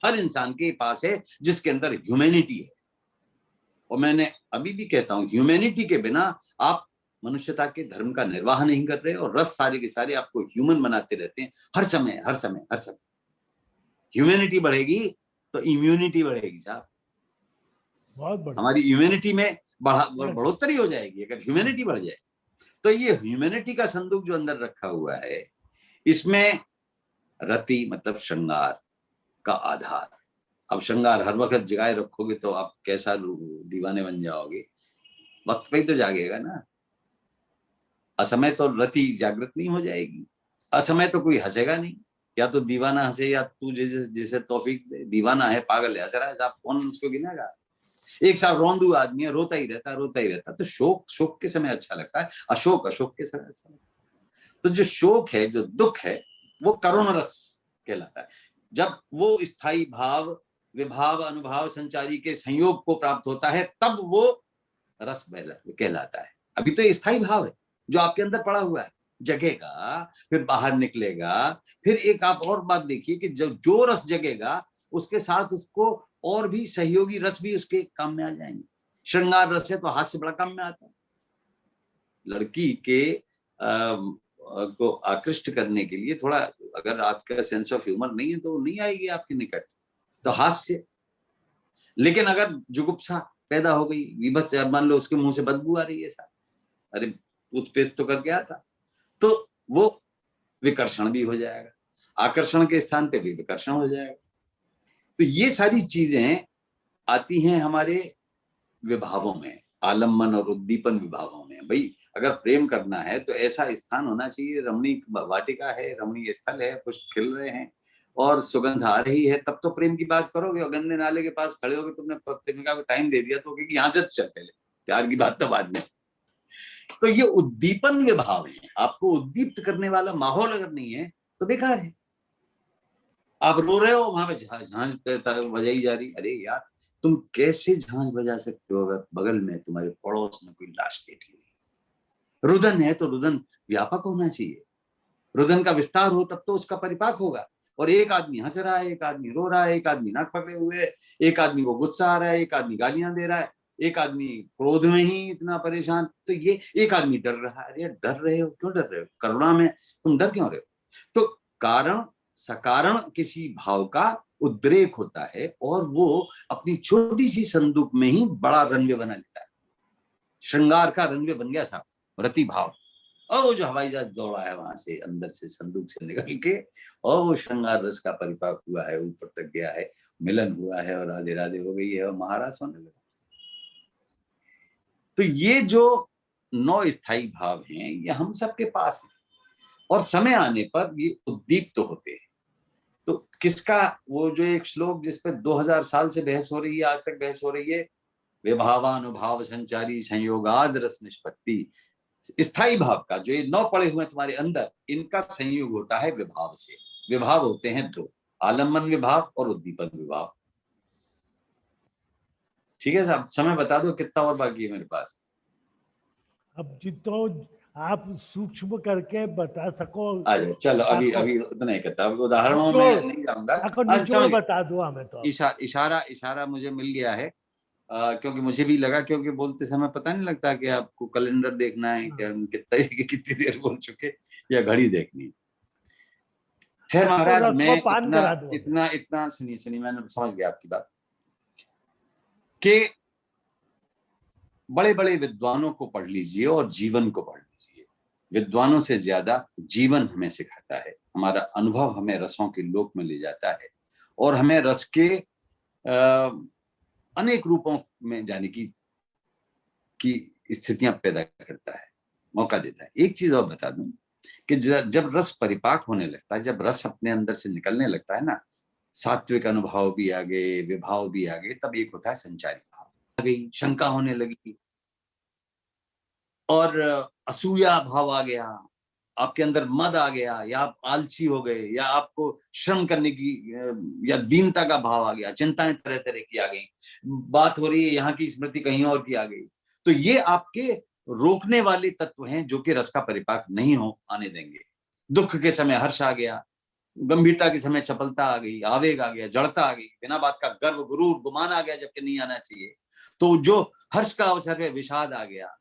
हर इंसान के पास है, जिसके अंदर ह्यूमैनिटी है। और मैंने अभी भी कहता हूं, ह्यूमैनिटी के बिना आप मनुष्यता के धर्म का निर्वाह नहीं कर रहे, और रस सारे के सारे आपको ह्यूमन बनाते रहते हैं हर समय हर समय हर समय। ह्यूमैनिटी बढ़ेगी तो इम्यूनिटी बढ़ेगी साहब, बहुत बढ़िया। हमारी इम्यूनिटी में बढ़ोतरी हो जाएगी अगर ह्यूमैनिटी बढ़ जाए। तो ये ह्यूमैनिटी का संदूक जो अंदर रखा हुआ है, इसमें रति मतलब श्रृंगार का आधार। अब श्रृंगार हर वक्त जगाए रखोगे तो आप कैसा दीवाने बन जाओगे, वक्त पे ही तो जागेगा ना। असमय तो रति जागृत नहीं हो जाएगी, असमय तो कोई हंसेगा नहीं, या तो दीवाना हंसे या तू जैसे तौफीक दे। दीवाना है, पागल है, हंस रहा है, आप कौन उसको गिनेगा? एक साथ रोंदू आदमी है, रोता ही रहता। तो शोक के समय अच्छा लगता है, अशोक के समय अच्छा लगता है। तो जो शोक है, जो दुख है, वो करुण रस कहलाता है। जब वो स्थायी भाव, विभाव, अनुभाव, संचारी के संयोग को प्राप्त होता है, तब वो रस कहलाता है। अभी तो स्थायी भाव है जो आपके अंदर पड़ा हुआ है, जगेगा फिर बाहर निकलेगा। फिर एक आप और बात देखिए कि जो रस जगेगा उसके साथ उसको और भी सहयोगी रस भी उसके काम में आ जाएंगे। श्रृंगार रस है तो हास्य बड़ा काम में आता है। लड़की के को आकृष्ट करने के लिए थोड़ा, अगर आपका सेंस ऑफ ह्यूमर नहीं है तो नहीं आएगी आपके निकट, तो हास्य। लेकिन अगर जुगुप्सा पैदा हो गई, विभत्स, मान लो उसके मुंह से बदबू आ रही है साहब, अरे टूथपेस्ट तो करके आता, तो वो विकर्षण भी हो जाएगा, आकर्षण के स्थान पे भी विकर्षण हो जाएगा। तो ये सारी चीजें आती हैं हमारे विभावों में, आलम्बन और उद्दीपन विभावों में। भाई अगर प्रेम करना है तो ऐसा स्थान होना चाहिए, रमणीक वाटिका है, रमणीय स्थल है, पुष्प खिल रहे हैं और सुगंध आ रही है, तब तो प्रेम की बात करोगे। और गंदे नाले के पास खड़े होगे, तुमने प्रेमिका को टाइम दे दिया तो कि यहाँ से तो चल पहले, प्यार की बात तो बाद में। तो ये उद्दीपन विभाव है, आपको उद्दीप्त करने वाला माहौल अगर नहीं है तो बेकार है। आप रो रहे हो, वहां पे झांझ बजाई जा रही, अरे यार तुम कैसे झांझ बजा सकते हो अगर बगल में तुम्हारे पड़ोस में कोई लाश देखी हुई। रुदन है तो रुदन व्यापक होना चाहिए, रुदन का विस्तार हो तब तो उसका परिपाक होगा। और एक आदमी हंस रहा है, एक आदमी रो रहा है, एक आदमी नाक पकड़े हुए है, एक आदमी को गुस्सा आ रहा है, एक आदमी गालियां दे रहा है, एक आदमी क्रोध में ही इतना परेशान, तो ये एक आदमी डर रहा है। अरे डर रहे हो, क्यों डर रहे हो? करुणा में तुम डर क्यों रहे हो? तो कारण सकारण किसी भाव का उद्रेक होता है और वो अपनी छोटी सी संदूक में ही बड़ा रनवे बना लेता है। श्रृंगार का रनवे बन गया साहब, रति भाव। और वो जो हवाई जहाज दौड़ा है वहां से, अंदर से संदूक से निकल के, और वो श्रृंगार रस का परिपाक हुआ है, ऊपर तक गया है, मिलन हुआ है और राधे राधे हो गई है और महाराज होने लगा। तो ये जो 9 स्थायी भाव हैं ये हम सबके पास हैं और समय आने पर ये उद्दीप्त तो होते हैं। तो किसका, वो जो एक श्लोक जिस पर 2000 साल से बहस हो रही है, आज तक बहस हो रही है, विभावानुभाव संचारी संयोगाद रस निष्पत्ति, स्थायी भाव का जो ये 9 पड़े हुए तुम्हारे अंदर, इनका संयोग होता है विभाव से। विभाव होते हैं 2, आलम्बन विभाव और उद्दीपन विभाव। ठीक है साहब, समय बता दो कितना और बाकी है मेरे पास। अब जितना आप सूक्ष्म करके बता सको। अच्छा चलो, अभी उतना ही करता, उदाहरणों में नहीं जाऊंगा। बता दो हमें तो। इशारा मुझे मिल गया है, क्योंकि मुझे भी लगा, क्योंकि बोलते समय पता नहीं लगता कि आपको कैलेंडर देखना है क्या, कितनी देर बोल चुके, या घड़ी देखनी है। खैर महाराज, मैं इतना सुनिए, मैंने समझ गया आपकी बात कि बड़े बड़े विद्वानों को पढ़ लीजिए और जीवन को पढ़ लीजिए। विद्वानों से ज्यादा जीवन हमें सिखाता है, हमारा अनुभव हमें रसों के लोक में ले जाता है और हमें रस के अनेक रूपों में जाने की स्थितियां पैदा करता है, मौका देता है। एक चीज और बता दूं कि जब रस परिपाक होने लगता है, जब रस अपने अंदर से निकलने लगता है ना, सात्विक अनुभव भी आ गए, विभाव भी आ गए, तब एक होता है संचारी भाव आ गई, शंका होने लगी और असूया भाव आ गया, आपके अंदर मद आ गया, या आप आलसी हो गए, या आपको श्रम करने की या दीनता का भाव आ गया, चिंताएं तरह तरह की आ गई, बात हो रही है यहाँ की स्मृति कहीं और की आ गई। तो ये आपके रोकने वाले तत्व हैं जो कि रस का परिपाक नहीं हो आने देंगे। दुख के समय हर्ष आ गया, गंभीरता के समय चपलता आ गई, आवेग आ गया, जड़ता आ गई, बिना बात का गर्व, गुरूर, गुमान आ गया जबकि नहीं आना चाहिए। तो जो हर्ष का अवसर है विषाद आ गया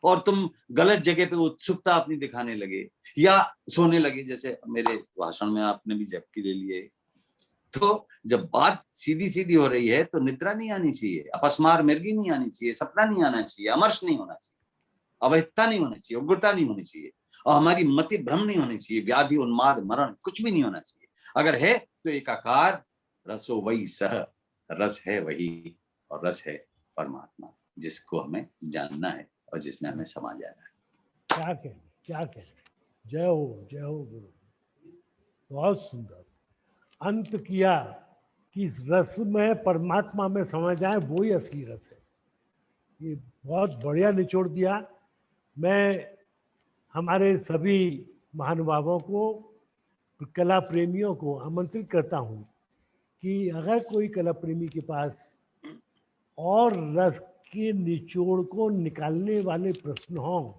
और तुम गलत जगह पे उत्सुकता अपनी दिखाने लगे या सोने लगे, जैसे मेरे भाषण में आपने भी झपकी ले लिए। तो जब बात सीधी सीधी हो रही है तो निद्रा नहीं आनी चाहिए, अपस्मार मिर्गी नहीं आनी चाहिए, सपना नहीं आना चाहिए, अमर्ष नहीं होना चाहिए, अवहितता नहीं होनी चाहिए, उग्रता नहीं होनी चाहिए और हमारी मति भ्रम नहीं होनी चाहिए, व्याधि, उन्माद, मरण कुछ भी नहीं होना चाहिए। अगर है तो एकाकार रसो वही सह, रस है वही और रस है परमात्मा, जिसको हमें जानना है और जिसमें हमें समा जाना है। क्या कहें। जय हो गुरु, बहुत सुंदर अंत किया कि रस में परमात्मा में समा जाए, वो ही असली रस है। ये बहुत बढ़िया निचोड़ दिया। मैं हमारे सभी महानुभावों को, कला प्रेमियों को आमंत्रित करता हूँ कि अगर कोई कला प्रेमी के पास और रस के निचोड़ को निकालने वाले प्रश्न हों,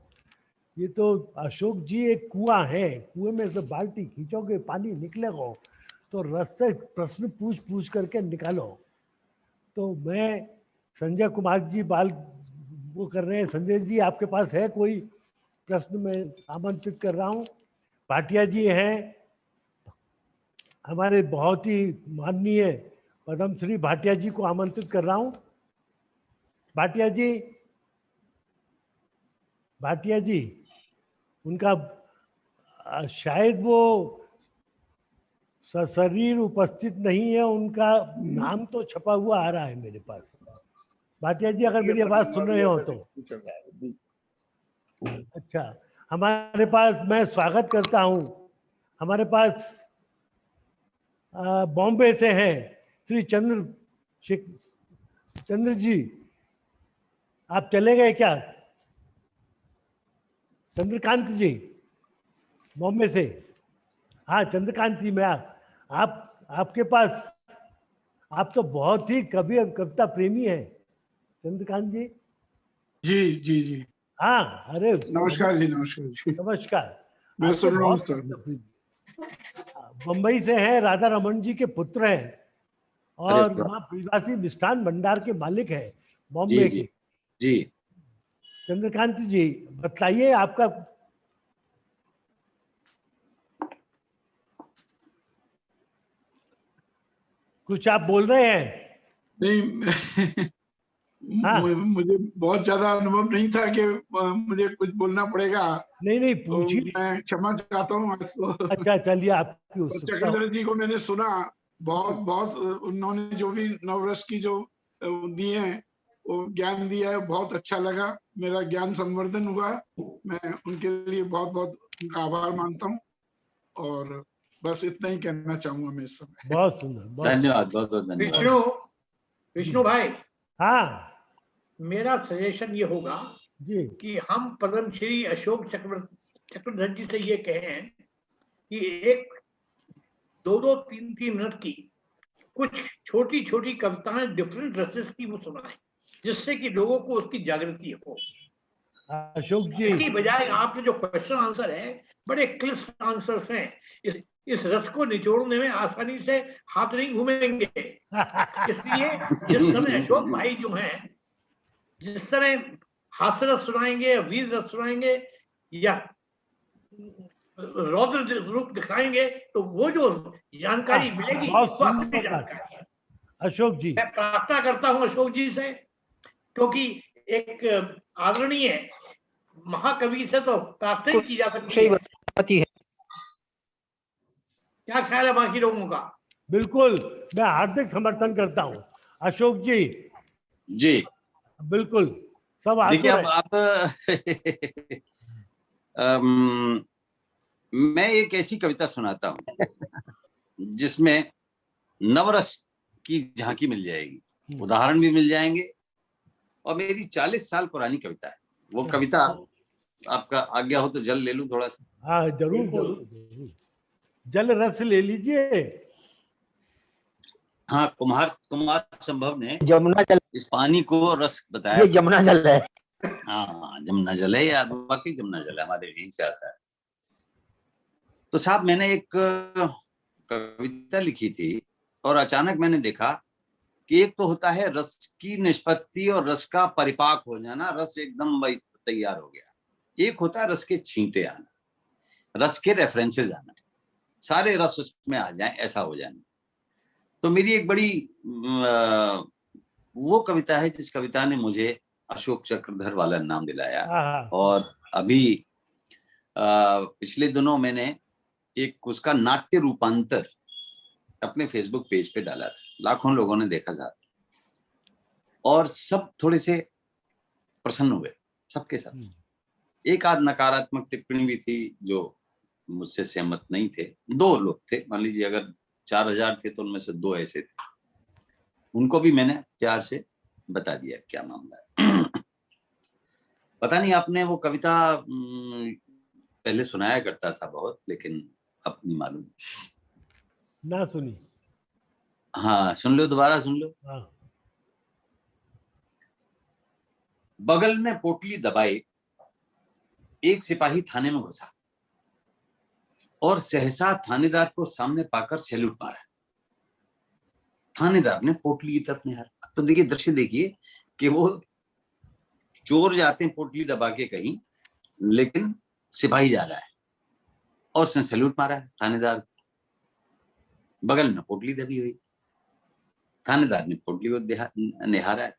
ये तो अशोक जी एक कुआं है, कुएं में से बाल्टी खींचोगे पानी निकलेगा, तो रस से प्रश्न पूछ करके निकालो। तो मैं संजय कुमार जी वो कर रहे हैं, संजय जी आपके पास है कोई प्रश्न? मैं आमंत्रित कर रहा हूँ। भाटिया जी हैं हमारे बहुत ही माननीय पद्म श्री भाटिया जी को आमंत्रित कर रहा हूं। भाटिया जी उनका शायद वो शरीर उपस्थित नहीं है, उनका नाम तो छपा हुआ आ रहा है मेरे पास। भाटिया जी अगर मेरी आवाज सुन रहे हो तो अच्छा, हमारे पास, मैं स्वागत करता हूं, हमारे पास बॉम्बे से हैं श्री चंद्र जी। आप चले गए क्या? चंद्रकांत जी बॉम्बे से। हाँ चंद्रकांत जी, मैं आपके पास, आप तो बहुत ही कवि और कविता प्रेमी हैं चंद्रकांत जी। जी जी जी, हाँ, अरे नमस्कार जी, नमस्कार जी। नमस्कार। मैं आपके सुन रहा हूँ बहुत सर। कविता प्रेमी। बम्बई से हैं, राधा रमन जी के पुत्र हैं और अरे वाह। माँ प्रियवासी मिष्ठान भंडार के मालिक हैं जी बॉम्बे जी के। जी। चंद्रकांत जी बताइए आपका। कुछ आप बोल रहे हैं? नहीं हाँ। मुझे बहुत ज्यादा अनुभव नहीं था कि मुझे कुछ बोलना पड़ेगा, नहीं तो पूछिए। मैं क्षमा चाहता हूँ आज तो। अच्छा चलिए, आपकी और उत्सुकता। चक्रधर जी को मैंने सुना, बहुत बहुत उन्होंने जो भी नवरस की जो दिए हैं, वो ज्ञान दिया है, बहुत अच्छा लगा, मेरा ज्ञान संवर्धन हुआ। मैं उनके लिए बहुत बहुत उनका आभार मानता हूँ, और बस इतना ही कहना चाहूंगा मैं इस समय। बहुत सुंदर, बहुत धन्यवाद, बहुत बहुत धन्यवाद। विष्णु भाई, हाँ मेरा सजेशन ये होगा जी। कि हम पद्म श्री अशोक चक्रधर जी से ये कहें कि एक 2-2, 3-3 मिनट की कुछ छोटी छोटी कविताएं डिफरेंट रसेस की वो सुनाएं, जिससे कि लोगों को उसकी जागृति हो। अशोक जी, इसकी बजाय आपने जो क्वेश्चन आंसर है, बड़े क्लिष्ट आंसर्स हैं, इस रस को निचोड़ने में आसानी से हाथ नहीं घूमेंगे। इसलिए जिस समय अशोक भाई जो हैं, जिस समय हास्य रस सुनाएंगे, वीर रस सुनाएंगे या रौद्र रूप दिखाएंगे, तो वो जो जानकारी मिलेगी बहुत वो असली सुंदर बात। जानकारी है। अशोक जी, मैं प्रार्थना करता हूं अशोक जी से, क्योंकि एक आदरणीय महाकवि से तो प्रार्थना ही की जा सकती है। क्या ख्याल है बाकी लोगों का? बिल्कुल मैं हार्दिक समर्थन करता हूँ अशोक जी। जी बिल्कुल, सब देखिए, आतुर अब हैं। आप मैं एक ऐसी कविता सुनाता हूँ जिसमें नवरस की झांकी मिल जाएगी, उदाहरण भी मिल जाएंगे, और मेरी 40 साल पुरानी कविता है। वो कविता, आपका आज्ञा हो तो जल ले लूं थोड़ा सा? हाँ जरूर जरूर, जल रस ले लीजिए। हाँ, कुमार संभव ने जमुना जल, इस पानी को रस बताया। ये जमुना जल है। हाँ, जमुना जल है यार, वाकई जमुना जल है, हमारे यहीं से आता है। तो साहब, मैंने एक कविता लिखी थी और अचानक मैंने देखा कि एक तो होता है रस की निष्पत्ति और रस का परिपाक हो जाना, रस एकदम तैयार हो गया। एक होता है रस के छींटे आना, रस के रेफरेंसेस आना, सारे रस उसमें आ जाएं, ऐसा हो जाना। तो मेरी एक बड़ी वो कविता है जिस कविता ने मुझे अशोक चक्रधर वाला नाम दिलाया। और अभी पिछले दिनों मैंने एक उसका नाट्य रूपांतर अपने फेसबुक पेज पे डाला था, लाखों लोगों ने देखा था और सब थोड़े से प्रसन्न हुए, सबके साथ। एक आध नकारात्मक टिप्पणी भी थी जो मुझसे सहमत नहीं थे। 2 लोग थे, मान लीजिए अगर 4000 थे तो उनमें से 2 ऐसे थे, उनको भी मैंने प्यार से बता दिया क्या मामला है। पता नहीं, आपने वो कविता पहले सुनाया करता था बहुत, लेकिन अब नहीं मालूम। ना सुनी? हाँ सुन लो, दोबारा सुन लो। हाँ। बगल में पोटली दबाए एक सिपाही थाने में घुसा और सहसा थानेदार को सामने पाकर सैल्यूट मारा। थानेदार ने पोटली की तरफ निहारा। तो देखिए, दृश्य देखिए कि वो चोर जाते हैं पोटली दबा के कहीं, लेकिन सिपाही जा रहा है और उसने सैल्यूट मारा है थानेदार। बगल में पोटली दबी हुई। थानेदार ने पोटली को निहारा है।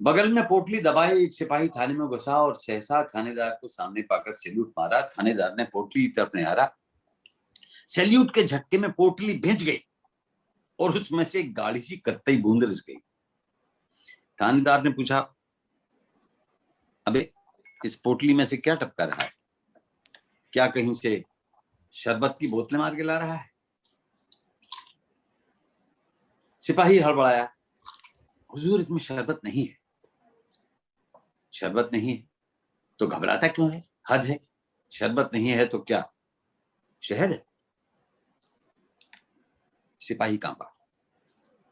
बगल में पोटली दबाए एक सिपाही थाने में घुसा और सहसा थानेदार को सामने पाकर सैल्यूट मारा। थानेदार ने पोटली की तरफ निहारा, सैल्यूट के झटके में पोटली भिंच गई और उसमें से एक गाढ़ी सी कत्तई बूंद रिस गई। थानेदार ने पूछा, अबे इस पोटली में से क्या टपका रहा है? क्या कहीं से शरबत की बोतलें मार के ला रहा है? सिपाही हड़बड़ाया, हुजूर इसमें शरबत नहीं है। शरबत नहीं है तो घबराता क्यों है? हद है, शरबत नहीं है तो क्या शहद है? सिपाही कांपा,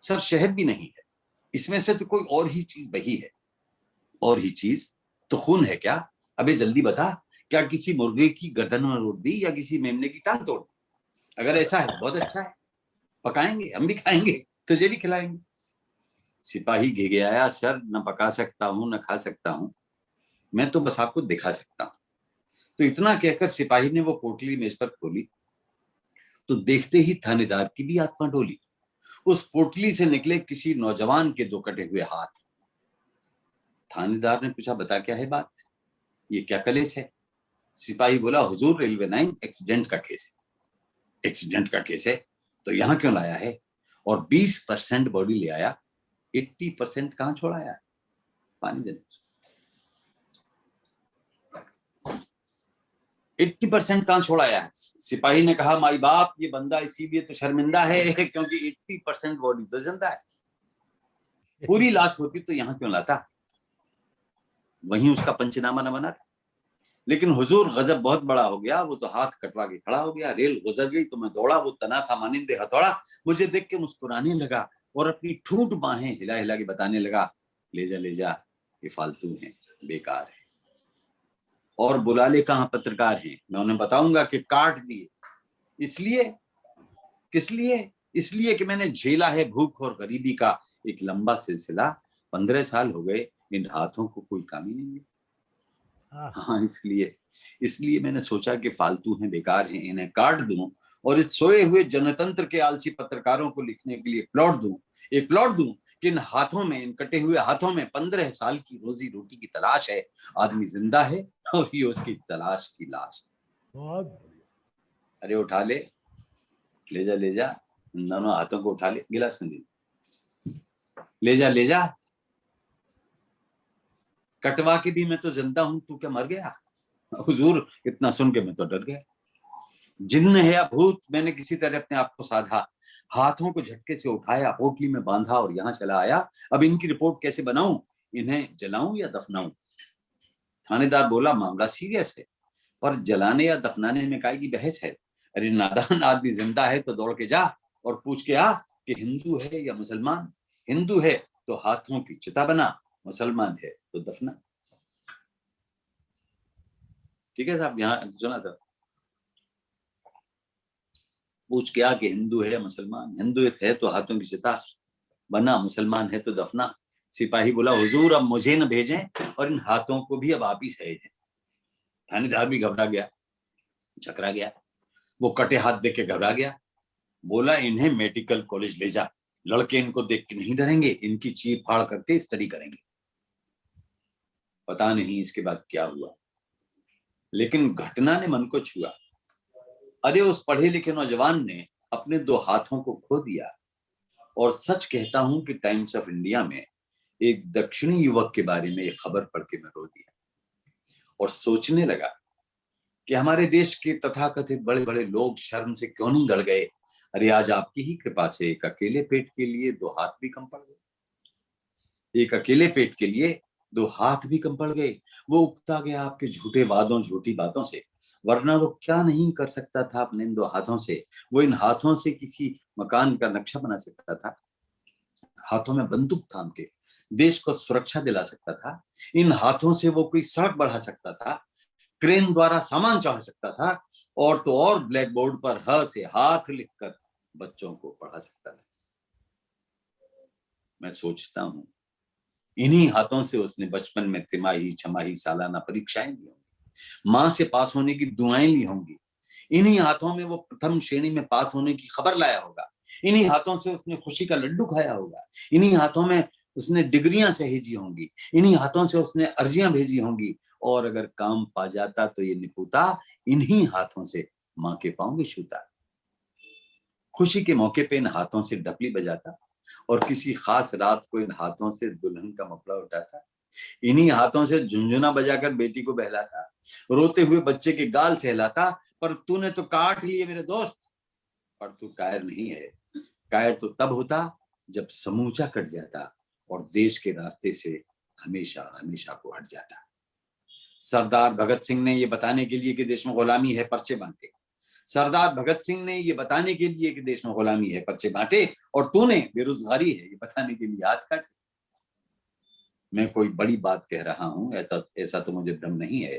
सर शहद भी नहीं है, इसमें से तो कोई और ही चीज बही है। और ही चीज तो खून है क्या? अबे जल्दी बता, क्या किसी मुर्गे की गर्दन में रोक दी या किसी मेमने की टांग तोड़ दी? अगर ऐसा है बहुत अच्छा है, पकाएंगे, हम भी खाएंगे, तुझे भी खिलाएंगे। सिपाही घिघियाया, सर न पका सकता हूं न खा सकता हूं, मैं तो बस आपको दिखा सकता हूं। तो इतना कहकर सिपाही ने वो पोटली मेज पर खोली तो देखते ही थानेदार की भी आत्मा डोली। उस पोटली से निकले किसी नौजवान के दो कटे हुए हाथ। थानेदार ने पूछा, बता क्या है बात, ये क्या कलेश है? सिपाही बोला, हुजूर रेलवे 9 एक्सीडेंट का केस है। एक्सीडेंट का केस है तो यहाँ क्यों लाया है? और 20% बॉडी ले आया, 80% कहां छोड़ाया? पानी देने। 80% कहां छोड़ाया है? सिपाही ने कहा, माई बाप ये बंदा इसीलिए तो शर्मिंदा है क्योंकि 80% बॉडी तो जिंदा है। पूरी लाश होती तो यहाँ क्यों लाता? वहीं उसका पंचनामा न बना था। लेकिन हुजूर गजब बहुत बड़ा हो गया, वो तो हाथ कटवा के खड़ा हो गया। रेल गुजर गई तो मैं दौड़ा, वो तना था मानिंदे हथौड़ा, मुझे देख के मुस्कुराने लगा और अपनी ठूंठ बाहें हिला हिला के बताने लगा, ले जा ये फालतू है, बेकार है। और बुला ले कहां पत्रकार हैं, मैं उन्हें बताऊंगा कि काट दिए। इसलिए किस लिए? इसलिए कि मैंने झेला है भूख और गरीबी का एक लंबा सिलसिला। 15 साल हो गए, इन हाथों को कोई काम ही नहीं है। हाँ, इसलिए मैंने सोचा कि फालतू हैं, बेकार हैं, इन्हें काट दूं और इस सोए हुए जनतंत्र के आलसी पत्रकारों को लिखने के लिए एक प्लॉट दूं कि इन हाथों में, इन कटे हुए हाथों में 15 साल की रोजी रोटी की तलाश है। आदमी जिंदा है और ये उसकी तलाश की लाश। अरे उठा ले जा, इन दोनों हाथों को उठा ले, गिलास में ले जा। कटवा के भी मैं तो जिंदा हूं, तू क्या मर गया? हुजूर इतना सुन के मैं तो डर गया। जिन्न है या भूत, मैंने किसी तरह अपने आप को साधा, हाथों को झटके से उठाया, पोटली में बांधा और यहाँ चला आया। अब इनकी रिपोर्ट कैसे बनाऊं? इन्हें जलाऊं या दफनाऊं? थानेदार बोला, मामला सीरियस है, पर जलाने या दफनाने में काहे की बहस है? अरे नादान आदमी, जिंदा है तो दौड़ के जा और पूछ के आ कि हिंदू है या मुसलमान। हिंदू है तो हाथों की चिता बना, मुसलमान है तो दफना। ठीक है साहब, यहाँ सुना था, पूछ क्या कि हिंदू है या मुसलमान। हिंदू है तो हाथों की चिता बना, मुसलमान है तो दफना। सिपाही बोला, हुजूर अब मुझे न भेजें और इन हाथों को भी अब आप ही सहेजें। थानेदार भी घबरा गया, चकरा गया, वो कटे हाथ देख के घबरा गया। बोला, इन्हें मेडिकल कॉलेज ले जा, लड़के इनको देख के नहीं डरेंगे, इनकी चीर फाड़ करके स्टडी करेंगे। पता नहीं इसके बाद क्या हुआ, लेकिन घटना ने मन को छुआ। अरे उस पढ़े लिखे नौजवान ने अपने 2 हाथों को खो दिया। और सच कहता हूं कि टाइम्स ऑफ इंडिया में एक दक्षिणी युवक के बारे में ये खबर पढ़ के मैं रो दिया और सोचने लगा कि हमारे देश के तथाकथित बड़े बड़े लोग शर्म से क्यों नहीं गड़ गए। अरे आज आपकी ही कृपा से एक अकेले पेट के लिए 2 हाथ भी कम पड़ गए। एक अकेले पेट के लिए 2 हाथ भी कम पड़ गए। वो उगता गया आपके झूठे वादों, झूठी बातों से, वरना वो क्या नहीं कर सकता था अपने इन 2 हाथों से। वो इन हाथों से किसी मकान का नक्शा बना सकता था, हाथों में बंदूक थाम के देश को सुरक्षा दिला सकता था। इन हाथों से वो कोई सड़क बढ़ा सकता था, क्रेन द्वारा सामान चढ़ा सकता था, और तो और ब्लैक बोर्ड पर ह से हाथ लिखकर बच्चों को पढ़ा सकता था। मैं सोचता हूं इन्हीं हाथों से उसने बचपन में तिमाही, छमाही, सालाना परीक्षाएं दी होंगी, मां से पास होने की दुआएं ली होंगी। इन्हीं हाथों में वो प्रथम श्रेणी में पास होने की खबर लाया होगा। इन्हीं हाथों से उसने खुशी का लड्डू खाया होगा, इन्हीं हाथों में उसने डिग्रियां सहेजी होंगी, इन्हीं हाथों से उसने अर्जियां भेजी होंगी, और अगर काम पा जाता तो ये निपुता इन्हीं हाथों से मां के पांव भी छूता। खुशी के मौके पे इन हाथों से डपली बजाता और किसी खास रात को इन हाथों से दुल्हन का मफड़ा उठाता, इन्हीं हाथों से झुंझुना बजाकर बेटी को बहलाता, रोते हुए बच्चे के गाल सहलाता। पर तूने तो काट लिए मेरे दोस्त, पर तू कायर नहीं है। कायर तो तब होता जब समूचा कट जाता और देश के रास्ते से हमेशा हमेशा को हट जाता। सरदार भगत सिंह ने ये बताने के लिए कि देश में गुलामी है पर्चे बांटे, सरदार भगत सिंह ने ये बताने के लिए कि देश में गुलामी है पर्चे बांटे, और तूने बेरोजगारी है ये बताने के लिए हाथ काटे। मैं कोई बड़ी बात कह रहा हूं ऐसा तो मुझे भ्रम नहीं है,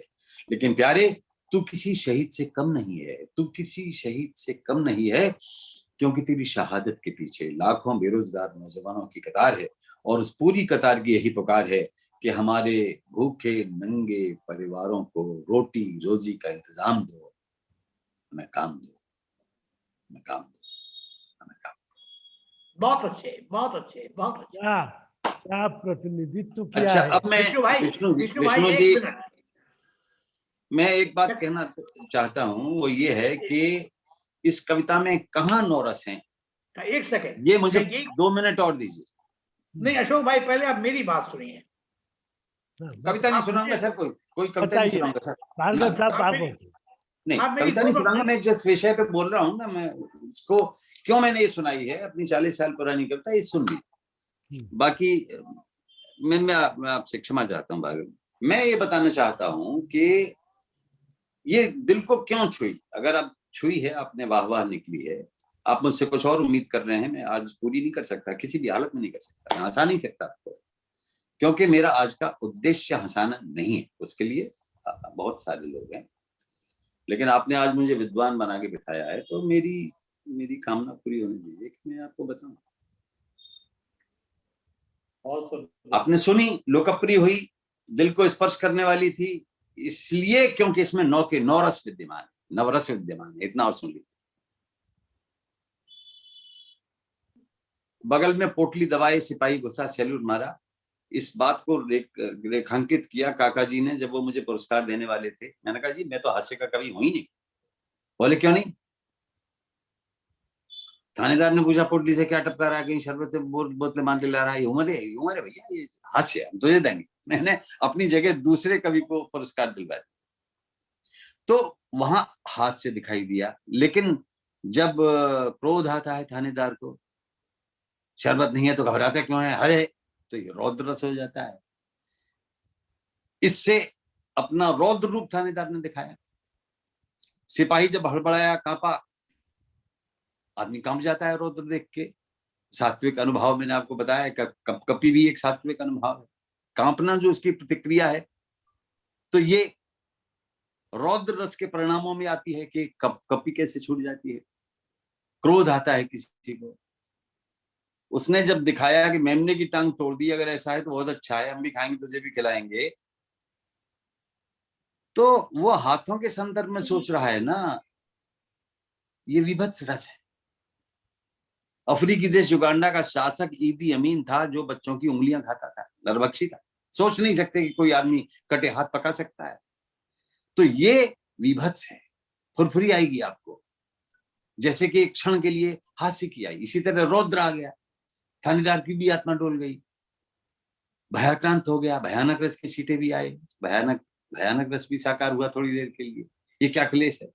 लेकिन प्यारे तू किसी शहीद से कम नहीं है, तू किसी शहीद से कम नहीं है, क्योंकि तेरी शहादत के पीछे लाखों बेरोजगार नौजवानों की कतार है, और उस पूरी कतार की यही पुकार है कि हमारे भूखे नंगे परिवारों को रोटी रोजी का इंतजाम दो, हमें काम दो, हमें काम दो, हमें काम दो। बहुत अच्छे, बहुत अच्छे, बहुत अच्छे। क्या प्रतिनिधित्व किया अच्छा, है। अब मैं विष्णु भाई, विष्णु विष्णु भाई जी, एक मिनट। मैं एक बात कहना चाहता हूँ, वो ये है कि इस कविता में कहाँ नौरस हैं, एक सेकंड, ये मुझे मैं यही 2 मिनट और दीजिए। नहीं अशोक भाई, पहले आप मेरी बात सुनिए। कविता नहीं आप सुनाऊंगा मुझे- सर, कोई कविता नहीं सुनाऊंगा सर, भार्गव साहब आप आप मेरी- नहीं आप मेरी कविता नहीं दोनों- सुनाऊंगा। मैं जिस विषय पे बोल रहा हूँ ना, मैं इसको क्यों मैंने ये सुनाई है, अपनी 40 साल पुरानी कविता, ये सुन ली। बाकी मैं आपसे क्षमा चाहता हूँ भार्गव। मैं ये बताना चाहता हूँ कि ये दिल को क्यों छुई। अगर आप छुई है, आपने वाह वाह निकली है, आप मुझसे कुछ और उम्मीद कर रहे हैं, मैं आज पूरी नहीं कर सकता, किसी भी हालत में नहीं कर सकता, मैं हंसा नहीं सकता आपको, क्योंकि मेरा आज का उद्देश्य हंसाना नहीं है, उसके लिए बहुत सारे लोग हैं, लेकिन आपने आज मुझे विद्वान बना के बिठाया है, तो मेरी कामना पूरी होने दीजिए कि मैं आपको बताऊं। आपने सुनी, लोकप्रिय हुई, दिल को स्पर्श करने वाली थी, इसलिए क्योंकि इसमें नवरस विद्यमान, नवरस विद्यमान है, इतना और सुन लीजिए। बगल में पोटली दबाए सिपाही घुसा, सैल्यूट मारा, इस बात को रेखांकित किया काका जी ने जब वो मुझे पुरस्कार देने वाले थे। मैंने कहा जी मैं तो हास्य का कवि हूं ही नहीं। बोले क्यों नहीं? थानेदार ने पूछा पोटली से क्या टपका रहा है, कहीं शरबत बोतलें मान के ला रहा है, उम्र है भैया, ये हास्य हम तुझे देंगे। मैंने अपनी जगह दूसरे कवि को पुरस्कार दिलवाया, तो वहां हास्य दिखाई दिया। लेकिन जब क्रोध आता है थानेदार को, शरबत नहीं है तो घबराता क्यों है, अरे तो ये रौद्र रस हो जाता है। इससे अपना रौद्र रूप थानेदार ने दिखाया। सिपाही जब हड़बड़ाया, कांपा, आदमी कांप जाता है रौद्र देख के। सात्विक अनुभव मैंने आपको बताया, कपी भी एक सात्विक अनुभव है, कांपना जो उसकी प्रतिक्रिया है। तो ये रौद्र रस के परिणामों में आती है कि कपी कैसे छूट जाती है, क्रोध आता है किसी को। उसने जब दिखाया कि मेमने की टांग तोड़ दी, अगर ऐसा है तो बहुत अच्छा है, हम भी खाएंगे, तुझे भी खिलाएंगे, तो वो हाथों के संदर्भ में सोच रहा है ना, ये विभत्स रस है। अफ्रीकी देश युगांडा का शासक ईदी अमीन था, जो बच्चों की उंगलियां खाता था, नरभक्षी था। सोच नहीं सकते कि कोई आदमी कटे हाथ पका सकता है। तो ये विभत्स है, फुरफुरी आएगी आपको, जैसे कि एक क्षण के लिए हास्य की आई, इसी तरह रौद्र आ गया, थानेदार की भी आत्मा डोल गई, भयाक्रांत हो गया, भयानक रस के छींटे भी आए, भयानक रस भी साकार हुआ थोड़ी देर के लिए। ये क्या क्लेश है।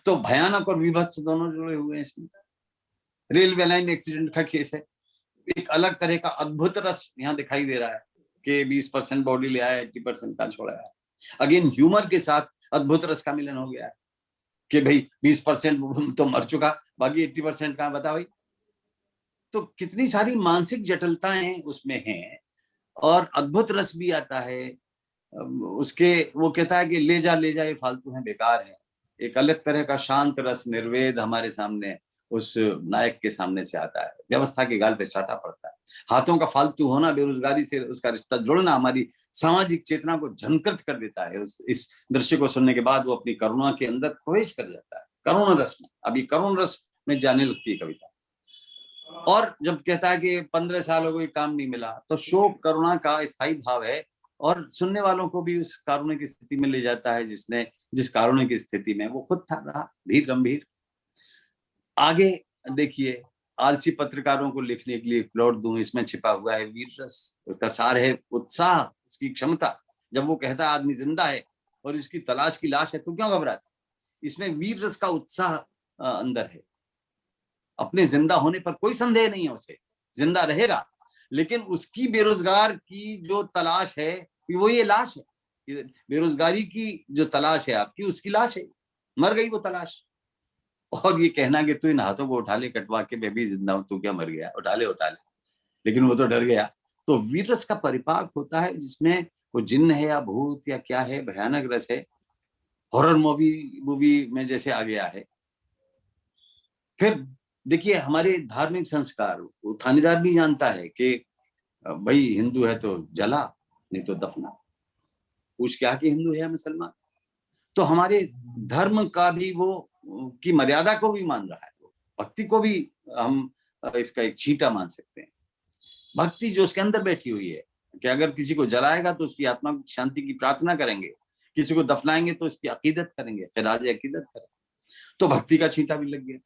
तो भयानक और विभत्स दोनों जुड़े हुए हैं इसमें। रेलवे लाइन एक्सीडेंट का केस है, एक अलग तरह का अद्भुत रस यहाँ दिखाई दे रहा है कि 20% बॉडी ले आया, 80% का छोड़ा है। अगेन ह्यूमर के साथ अद्भुत रस का मिलन हो गया है कि भाई 20% तो मर चुका, बाकी 80% कहाँ, बता भाई। तो कितनी सारी मानसिक जटिलताएं उसमें हैं, और अद्भुत रस भी आता है उसके। वो कहता है कि ले जा ये फालतू है, बेकार है। एक अलग तरह का शांत रस, निर्वेद हमारे सामने उस नायक के सामने से आता है। व्यवस्था के गाल पे चाटा पड़ता है। हाथों का फालतू होना, बेरोजगारी से उसका रिश्ता जुड़ना हमारी सामाजिक चेतना को झंकृत कर देता है। इस दृश्य को सुनने के बाद वो अपनी करुणा के अंदर प्रवेश कर जाता है, करुण रस में। अभी करुण रस में जाने लगती है कविता। और जब कहता है कि 15 साल हो गए काम नहीं मिला, तो शोक करुणा का स्थायी भाव है और सुनने वालों को भी उस कारुण्य की स्थिति में ले जाता है जिस कारुण्य की स्थिति में वो खुद था रहा, धीर गंभीर। आगे देखिए, आलसी पत्रकारों को लिखने के लिए प्लॉट दूं, इसमें छिपा हुआ है वीर रस। उसका सार है उत्साह, उसकी क्षमता। जब वो कहता है आदमी जिंदा है और इसकी तलाश की लाश है तो क्यों घबराता? इसमें वीर रस का उत्साह अंदर है। अपने जिंदा होने पर कोई संदेह नहीं है, उसे जिंदा रहेगा, लेकिन उसकी बेरोजगार की जो तलाश है वो ये लाश है। बेरोजगारी की जो तलाश है आपकी, उसकी लाश है, मर गई वो तलाश। और ये कहना कि तू इन हाथों को उठा ले कटवा के, मैं भी जिंदा हूं, तू क्या मर गया, उठा ले, लेकिन वो तो डर गया। तो वीर रस का परिपाक होता है जिसमें वो जिन्न है या भूत या क्या है, भयानक रस है, हॉरर मूवी में जैसे आ गया है। फिर देखिए हमारे धार्मिक संस्कार, वो थानेदार भी जानता है कि भाई हिंदू है तो जला, नहीं तो दफना, पूछ क्या कि हिंदू है या मुसलमान। तो हमारे धर्म का भी वो की मर्यादा को भी मान रहा है, भक्ति को भी हम इसका एक छींटा मान सकते हैं। भक्ति जो उसके अंदर बैठी हुई है कि अगर किसी को जलाएगा तो उसकी आत्मा की शांति की प्रार्थना करेंगे, किसी को दफनाएंगे तो उसकी अकीदत करेंगे, खिराज अकीदत करेंगे। तो भक्ति का छींटा भी लग गया।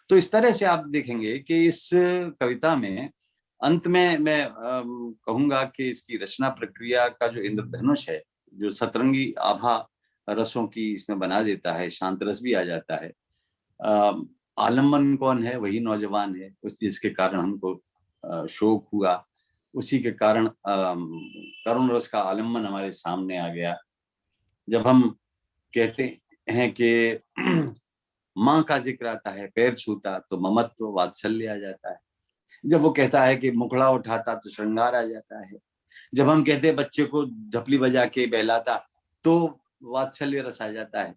तो इस तरह से आप देखेंगे कि इस कविता में अंत में मैं कहूंगा कि इसकी रचना प्रक्रिया का जो इंद्रधनुष है, जो सतरंगी आभा रसों की इसमें बना देता है, शांत रस भी आ जाता है। आलम्बन कौन है? वही नौजवान है, उस जिसके कारण हमको शोक हुआ, उसी के कारण करुण रस का आलम्बन हमारे सामने आ गया। जब हम कहते हैं कि माँ का जिक्र आता है, पैर छूता तो ममत्व वात्सल्य आ जाता है। जब वो कहता है कि मुखड़ा उठाता तो श्रृंगार आ जाता है। जब हम कहते हैं बच्चे को ढपली बजा के बहलाता तो वात्सल्य रस आ जाता है।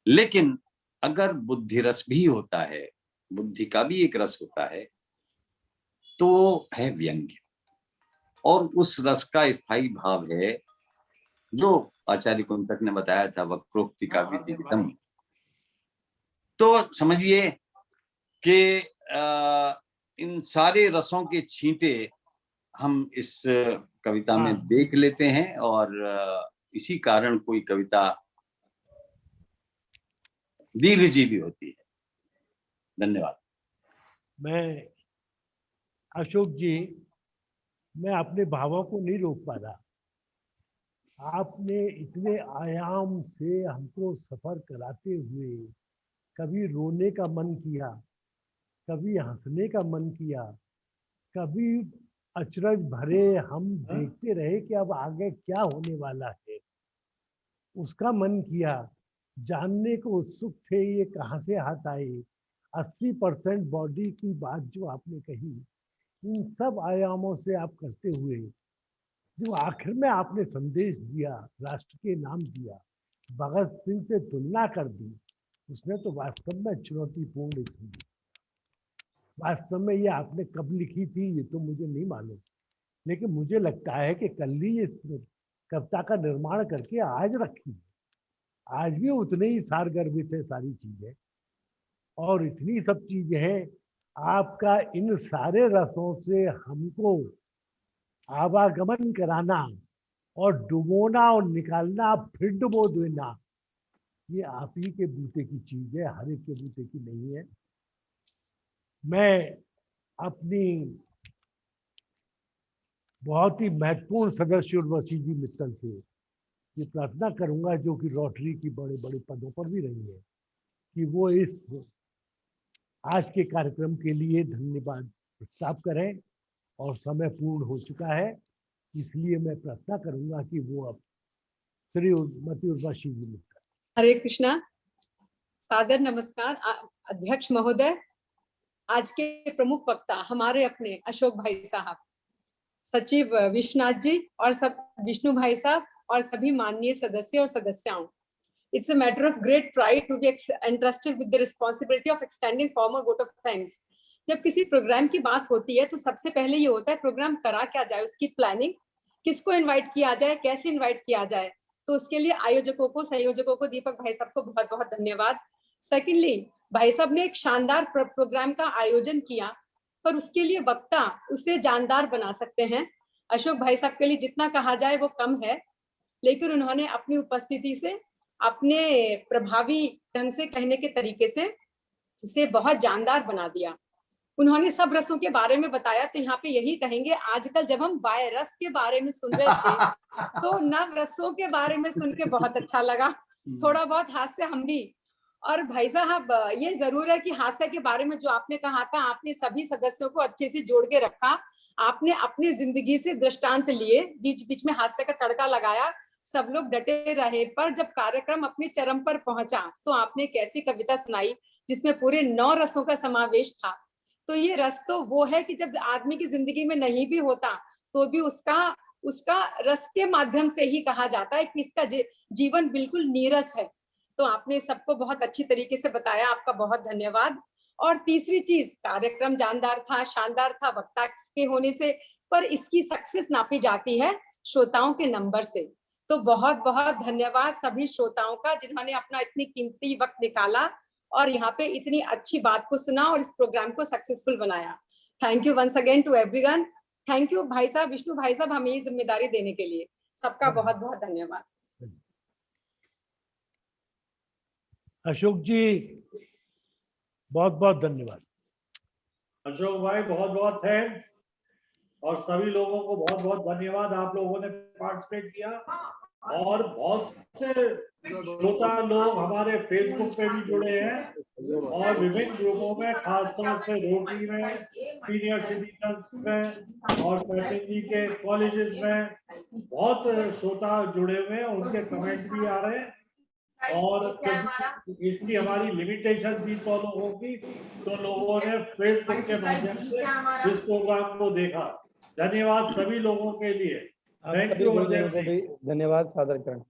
लेकिन अगर बुद्धि रस भी होता है, बुद्धि का भी एक रस होता है, तो है व्यंग्य। और उस रस का स्थायी भाव है जो आचार्य कुंतक ने बताया था, वक्रोक्ति का विदितम। तो समझिए कि इन सारे रसों के छींटे हम इस कविता में देख लेते हैं और इसी कारण कोई कविता दीर्घजीवी होती है। धन्यवाद। मैं अशोक जी, मैं अपने भावों को नहीं रोक पा रहा। आपने इतने आयाम से हमको सफर कराते हुए कभी रोने का मन किया, कभी हंसने का मन किया, कभी अचरज भरे हम देखते रहे कि अब आगे क्या होने वाला है, उसका मन किया। जानने को उत्सुक थे ये कहाँ से हाथ आए। 80% बॉडी की बात जो आपने कही, इन सब आयामों से आप करते हुए जो आखिर में आपने संदेश दिया, राष्ट्र के नाम दिया, भगत सिंह से तुलना कर दी, उसने तो वास्तव में चुनौतीपूर्ण थी। वास्तव में ये आपने कब लिखी थी ये तो मुझे नहीं मालूम, लेकिन मुझे लगता है कि कल ही इस कविता का निर्माण करके आज रखी। आज भी उतने ही सारगर्भित है सारी चीजें और इतनी सब चीजें हैं। आपका इन सारे रसों से हमको आवागमन कराना और डुबोना और निकालना, फिर डुबो देना, ये आप ही के बूते की चीज है, हर एक के बूते की नहीं है। मैं अपनी बहुत ही महत्वपूर्ण सदस्य उर्वशी जी मित्तल से ये प्रार्थना करूंगा, जो कि रोटरी की बड़े बड़े पदों पर भी रही है, कि वो इस आज के कार्यक्रम के लिए धन्यवाद प्रस्ताव करें। और समय पूर्ण हो चुका है, इसलिए मैं प्रार्थना करूंगा कि वो अब श्रीमती उर्वशी जी मित्तल। हरे कृष्णा, सादर नमस्कार अध्यक्ष महोदय, आज के प्रमुख वक्ता हमारे अपने अशोक भाई साहब, सचिव विश्वनाथ जी और सब विष्णु भाई साहब और सभी माननीय सदस्य और सदस्याओं। It's a matter of great pride to be entrusted with the responsibility of extending formal vote of thanks. जब किसी प्रोग्राम की बात होती है तो सबसे पहले ये होता है प्रोग्राम करा क्या जाए, उसकी प्लानिंग, किसको इनवाइट किया जाए, कैसे इनवाइट किया जाए। तो उसके लिए आयोजकों को, संयोजकों को, दीपक भाई साहब को बहुत बहुत धन्यवाद। सेकेंडली, भाई साहब ने एक शानदार प्रोग्राम का आयोजन किया पर उसके लिए वक्ता उसे जानदार बना सकते हैं। अशोक भाई साहब के लिए जितना कहा जाए वो कम है, लेकिन उन्होंने अपनी उपस्थिति से, अपने प्रभावी ढंग से कहने के तरीके से इसे बहुत जानदार बना दिया। उन्होंने सब रसों के बारे में बताया, तो यहाँ पे यही कहेंगे, आजकल जब हम बाय रस के बारे में सुन रहे थे तो नव रसों के बारे में सुन के बहुत अच्छा लगा। थोड़ा बहुत हास्य हम भी। और भाई साहब ये जरूर है कि हास्य के बारे में जो आपने कहा था, आपने सभी सदस्यों को अच्छे से जोड़ के रखा। आपने अपनी जिंदगी से दृष्टांत लिए, बीच बीच में हास्य का तड़का लगाया, सब लोग डटे रहे। पर जब कार्यक्रम अपने चरम पर पहुंचा तो आपने एक ऐसी कविता सुनाई जिसमें पूरे 9 रसों का समावेश था। तो ये रस तो वो है कि जब आदमी की जिंदगी में नहीं भी होता तो भी उसका रस के माध्यम से ही कहा जाता है कि इसका जीवन बिल्कुल नीरस है। तो आपने सबको बहुत अच्छी तरीके से बताया, आपका बहुत धन्यवाद। और तीसरी चीज, कार्यक्रम जानदार था, शानदार था वक्ता के होने से, पर इसकी सक्सेस नापी जाती है श्रोताओं के नंबर से। तो बहुत बहुत धन्यवाद सभी श्रोताओं का जिन्होंने अपना इतनी कीमती वक्त निकाला और यहाँ पे इतनी अच्छी बात को सुना और इस प्रोग्राम को सक्सेसफुल बनाया। Thank you once again to everyone. Thank you भाई साहब, विष्णु भाई साहब, हमें ये जिम्मेदारी देने के लिए। सबका बहुत बहुत धन्यवाद। अशोक जी बहुत बहुत धन्यवाद। अशोक भाई बहुत बहुत थैंक्स, और सभी लोगों को बहुत बहुत धन्यवाद। आप लोगों ने पार्टिसिपेट किया और बहुत से श्रोता लोग हमारे फेसबुक पे भी जुड़े हैं और विभिन्न ग्रुपों में, खासतौर से रोटरी में, सीनियर सिटीजन्स में और सचिन जी के कॉलेजेस में बहुत श्रोता जुड़े हुए हैं, उनके कमेंट भी आ रहे हैं। और इसकी हमारी लिमिटेशन थी 100 लोगों की, तो लोगों ने फेसबुक के माध्यम से इस प्रोग्राम को देखा। धन्यवाद सभी लोगों के लिए। Thank you. धन्यवाद सादर करण।